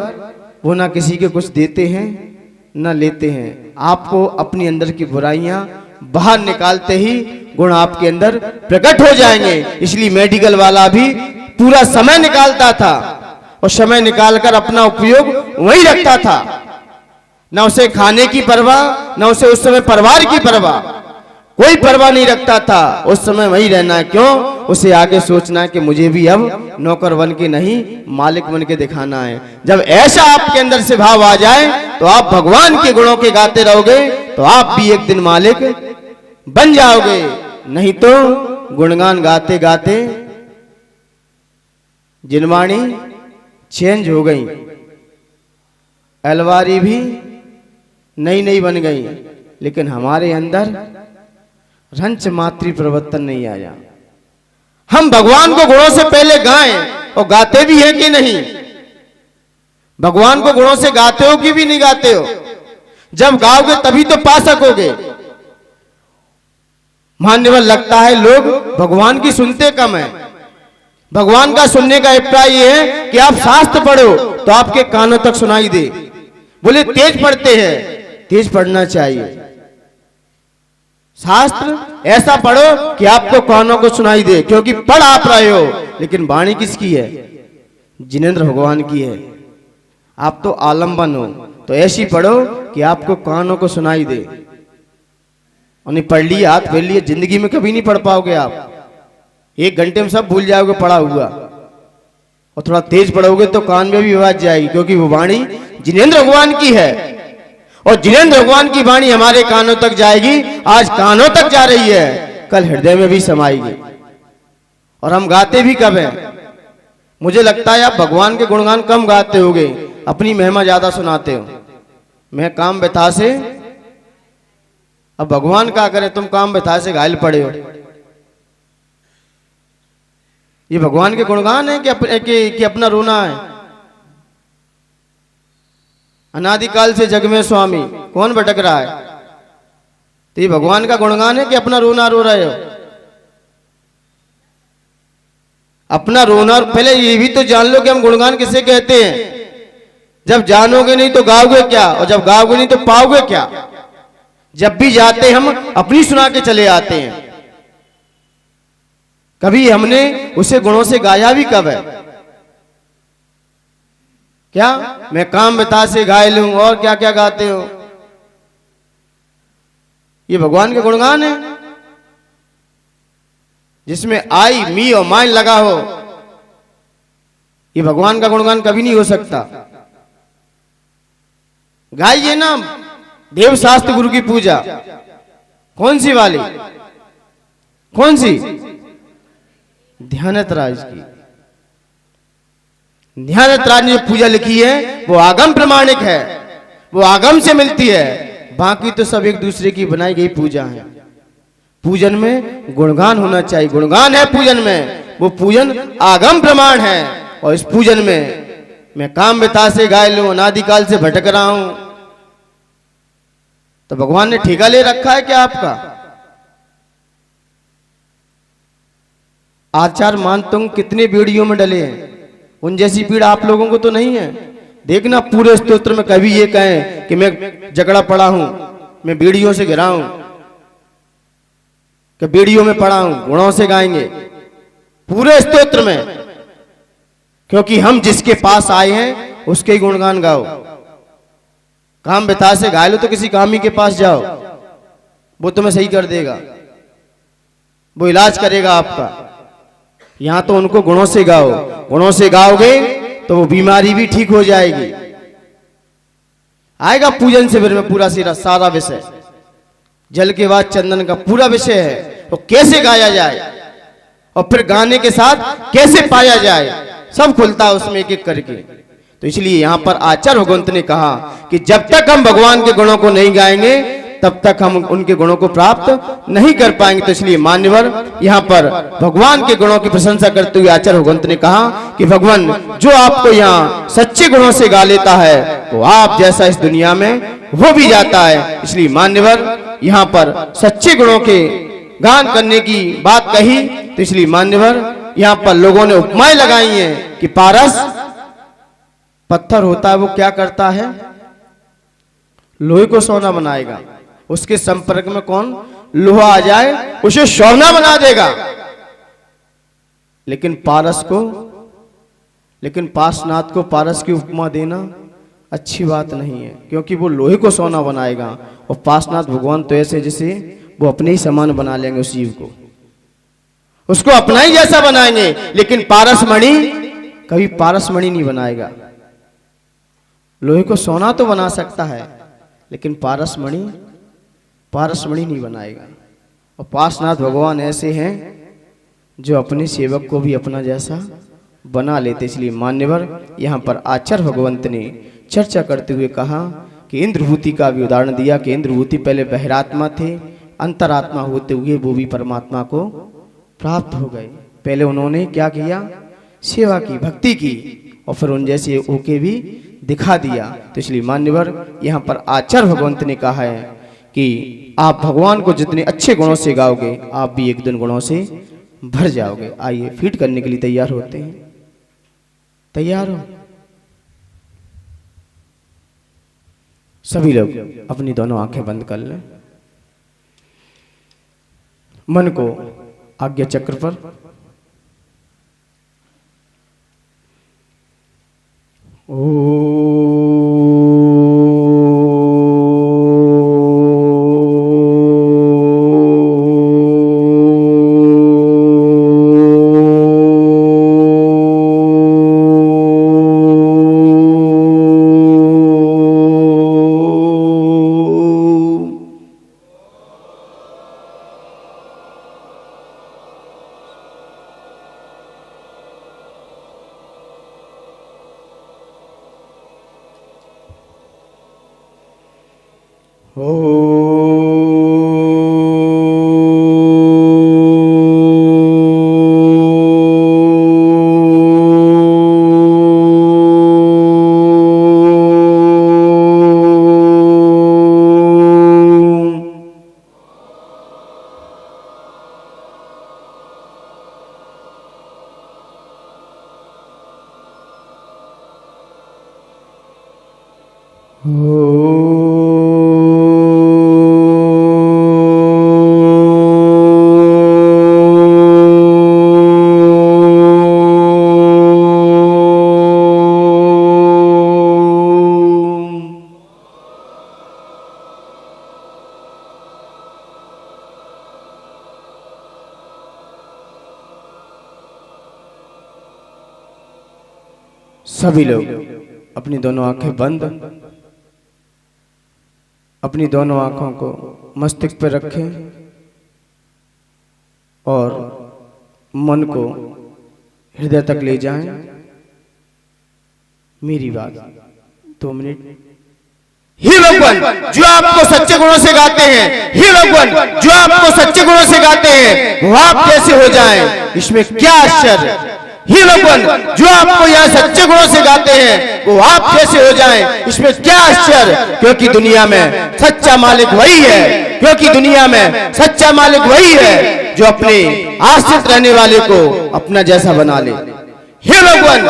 वो ना किसी के कुछ देते हैं न लेते हैं। आपको अपनी अंदर की बुराइयां बाहर निकालते ही गुण आपके अंदर प्रकट हो जाएंगे। इसलिए मेडिकल वाला भी पूरा समय निकालता था और समय निकालकर अपना उपयोग वही रखता था, न उसे खाने की परवाह, न उसे उस समय परिवार की परवाह, कोई परवाह नहीं रखता था। उस समय वही रहना है। क्यों? उसे आगे सोचना है कि मुझे भी अब नौकर बन के नहीं मालिक बन के दिखाना है। जब ऐसा आपके अंदर से भाव आ जाए तो आप भगवान के गुणों के गाते रहोगे तो आप भी एक दिन मालिक बन जाओगे। नहीं तो गुणगान गाते गाते जिनवाणी चेंज हो गई, अलवारी भी नई नई बन गई, लेकिन हमारे अंदर रंच मात्री प्रवर्तन नहीं आया। हम भगवान को गुणों से पहले गाएं और गाते भी हैं कि नहीं? भगवान को गुणों से गाते हो कि भी नहीं गाते हो? जब गाओगे तभी तो पा सकोगे। मान्यवर लगता है लोग भगवान की सुनते कम है। भगवान का सुनने का अभिप्राय यह है कि आप शास्त्र पढ़ो तो आपके कानों तक सुनाई दे। बोले तेज पढ़ते हैं, तेज पढ़ना चाहिए। शास्त्र ऐसा पढ़ो कि आपको कानों को सुनाई दे, क्योंकि पढ़ आप रहे हो लेकिन वाणी किसकी है? जिनेंद्र भगवान की है। आप तो आलम्बन हो, तो ऐसी पढ़ो कि आपको कानों को सुनाई दे। और पढ़ लिया, हाथ फेर लिए, जिंदगी में कभी नहीं पढ़ पाओगे आप। 1 घंटे में सब भूल जाओगे पढ़ा हुआ। और थोड़ा तेज पढ़ोगे तो कान में भी आवाज जाएगी, क्योंकि वो वाणी जिनेंद्र भगवान की है। और जिनेंद्र भगवान की वाणी हमारे कानों तक जाएगी। आज कानों तक जा रही है, कल हृदय में भी समाएगी। और हम गाते भी कब हैं? मुझे लगता है आप भगवान के गुणगान कम गाते होगे, अपनी महिमा ज्यादा सुनाते हो। मैं काम व्यथा से, अब भगवान क्या करे, तुम काम व्यथा से घायल पड़े हो। ये भगवान के गुणगान है कि अपना रोना है? अनादिकाल से जग में स्वामी, कौन भटक रहा है? तो ये भगवान का गुणगान है कि अपना रोना रो रहे हो? अपना रोना, पहले ये भी तो जान लो कि हम गुणगान किसे कहते हैं। जब जानोगे नहीं तो गाओगे क्या, और जब गाओगे नहीं तो पाओगे क्या। जब भी जाते हम अपनी सुना के चले आते हैं। कभी हमने उसे गुणों से गाया भी कब है? क्या मैं काम बता से घायल हूं, और क्या क्या गाते हो? ये भगवान के गुणगान है जिसमें आई मी और माइन लगा हो। ये भगवान का गुणगान कभी नहीं हो सकता। गाइए ना देव शास्त्र गुरु की पूजा। कौन सी वाली? कौन सी? ध्यानतराज की। ध्यानतराज ने पूजा लिखी है वो आगम प्रमाणिक है, वो आगम से मिलती है। बाकी तो सब एक दूसरे की बनाई गई पूजा है। पूजन में गुणगान होना चाहिए, गुणगान है पूजन में, वो पूजन आगम प्रमाण है। और इस पूजन में मैं काम व्यथा से घायल हूं, अनादिकाल से भटक रहा हूं, तो भगवान ने ठेका ले रखा है क्या आपका? आचार मान तुम कितने बीड़ियों में डले हैं, उन जैसी पीड़ आप लोगों को तो नहीं है। देखना पूरे स्तोत्र में कभी ये कहें कि मैं झगड़ा पड़ा हूं, मैं बीड़ियों से घिरा हूं, कि बीड़ियों में पड़ा हूं। गुणों से गाएंगे पूरे स्तोत्र में, क्योंकि हम जिसके पास आए हैं उसके ही गुणगान गाओ। काम व्यथा से घायल हो तो किसी कामी के पास जाओ, वो तुम्हें सही कर देगा, वो इलाज करेगा आपका। यहां तो उनको गुणों से गाओ। गुणों से गाओगे तो वो बीमारी भी ठीक हो जाएगी। आएगा पूजन शिविर में पूरा सारा विषय, जल के बाद चंदन का पूरा विषय है। तो कैसे गाया जाए और फिर गाने के साथ कैसे पाया जाए, सब खुलता है उसमें एक एक करके। तो इसलिए यहां पर आचार्य भगवंत ने कहा कि जब तक हम भगवान के गुणों को नहीं गाएंगे तब तक हम उनके गुणों को प्राप्त नहीं कर पाएंगे। तो इसलिए मान्यवर यहां पर भगवान के गुणों की प्रशंसा करते हुए आचार्य भगवंत ने कहा कि भगवान जो आपको यहाँ सच्चे गुणों से गा लेता है वो आप जैसा इस दुनिया में हो भी जाता है। इसलिए मान्यवर यहाँ पर सच्चे गुणों के गान करने की बात कही, तो इसलिए मान्यवर यहाँ पर लोगों ने उपमाएं लगाई हैं कि पारस पत्थर होता है वो क्या करता है, लोहे को सोना बनाएगा। उसके संपर्क में कौन लोहा आ जाए उसे सोना बना देगा। लेकिन पार्श्वनाथ को पारस की उपमा देना अच्छी बात नहीं है, क्योंकि वो लोहे को सोना बनाएगा और पार्श्वनाथ भगवान तो ऐसे जैसे वो अपने ही समान बना लेंगे उस जीव को, उसको अपना ही जैसा बनाएंगे। लेकिन पारसमणि कभी पारसमणि नहीं बनाएगा। लोहे को सोना तो बना सकता है लेकिन पारसमणि नहीं बनाएगा। और पार्श्वनाथ भगवान ऐसे हैं जो अपने सेवक को भी अपना जैसा बना लेते। इसलिए मान्यवर यहाँ पर आचार्य भगवंत ने चर्चा करते हुए कहा कि इंद्रभूति का भी उदाहरण दिया कि इंद्रभूति पहले बहिरात्मा थे, अंतरात्मा होते हुए वो भी परमात्मा को प्राप्त हो गए। पहले उन्होंने क्या किया, सेवा की, भक्ति की, और फिर उन जैसे होके भी दिखा दिया। तो इसलिए मान्यवर यहाँ पर आचार्य भगवंत ने कहा है कि आप भगवान को जितने अच्छे गुणों से गाओगे आप भी एक दिन गुणों से भर जाओगे। आइए फीट करने के लिए तैयार होते हैं। तैयार हो सभी लोग, अपनी दोनों आंखें बंद कर लें, मन को आज्ञा चक्र पर सभी लोग अपनी दोनों आंखें बंद, अपनी दोनों आंखों को मस्तिष्क पर रखें और मन को हृदय तक ले जाएं। मेरी बात 2 मिनट। हे भगवान जो आपको सच्चे गुणों से गाते हैं, हे भगवान जो आपको सच्चे गुणों से गाते हैं वो आप कैसे हो जाएं, इसमें क्या आश्चर्य। हे भगवान जो आपको यहाँ सच्चे गुणों से गाते हैं वो आप कैसे हो जाएं, इसमें क्या आश्चर्य। क्योंकि दुनिया में सच्चा मालिक वही है, क्योंकि दुनिया में सच्चा मालिक वही है जो अपने आश्रित रहने वाले को अपना जैसा बना ले। हे भगवान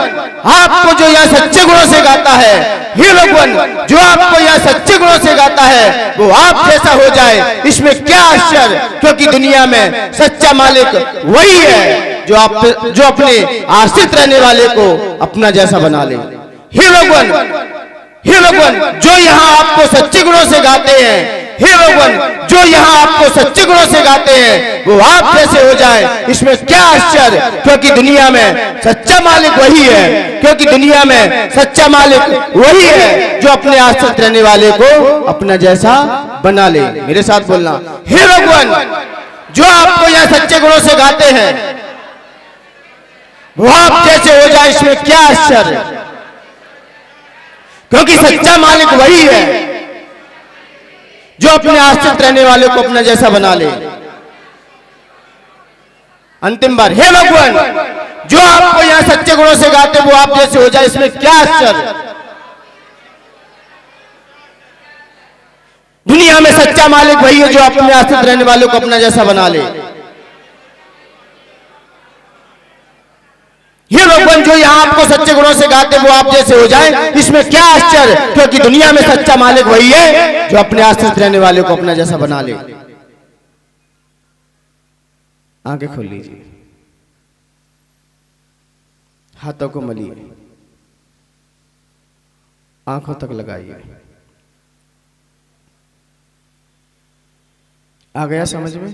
आपको जो यहाँ सच्चे गुणों से गाता है, हे भगवान जो आपको यहाँ सच्चे गुणों से गाता है वो आप जैसा हो जाए, इसमें क्या आश्चर्य। क्योंकि दुनिया में सच्चा मालिक वही है जो अपने आश्रित रहने वाले को अपना जैसा बना ले। हे भगवान जो यहाँ आपको सच्चे गुणों से गाते हैं, हे भगवान जो यहाँ आपको सच्चे गुणों से गाते हैं वो आप जैसे हो जाए, इसमें क्या आश्चर्य। क्योंकि दुनिया में सच्चा मालिक वही है, क्योंकि दुनिया में सच्चा मालिक वही है जो अपने आश्रित रहने वाले को अपना जैसा बना ले। मेरे साथ बोलना, हे भगवान जो आपको यहाँ सच्चे गुणों से गाते हैं वो आप जैसे हो जाए, इसमें क्या आश्चर्य। क्योंकि सच्चा मालिक वही है जो अपने आश्रित रहने वाले को अपना जैसा बना ले। अंतिम बार, हे भगवान जो आपको यहाँ सच्चे गुणों से गाते वो आप जैसे हो जाए, इसमें क्या आश्चर्य। दुनिया में सच्चा मालिक वही है जो अपने आश्रित रहने वालों को अपना जैसा बना ले। ये भगवान जो यहाँ आपको सच्चे गुणों से गाते वो आप जैसे हो जाए, इसमें क्या आश्चर्य, क्योंकि दुनिया में सच्चा मालिक वही है जो अपने आश्रित रहने वाले को अपना जैसा बना ले। आंखें खोल लीजिए, हाथों को मलिए, आंखों तक लगाइए। आ गया समझ में?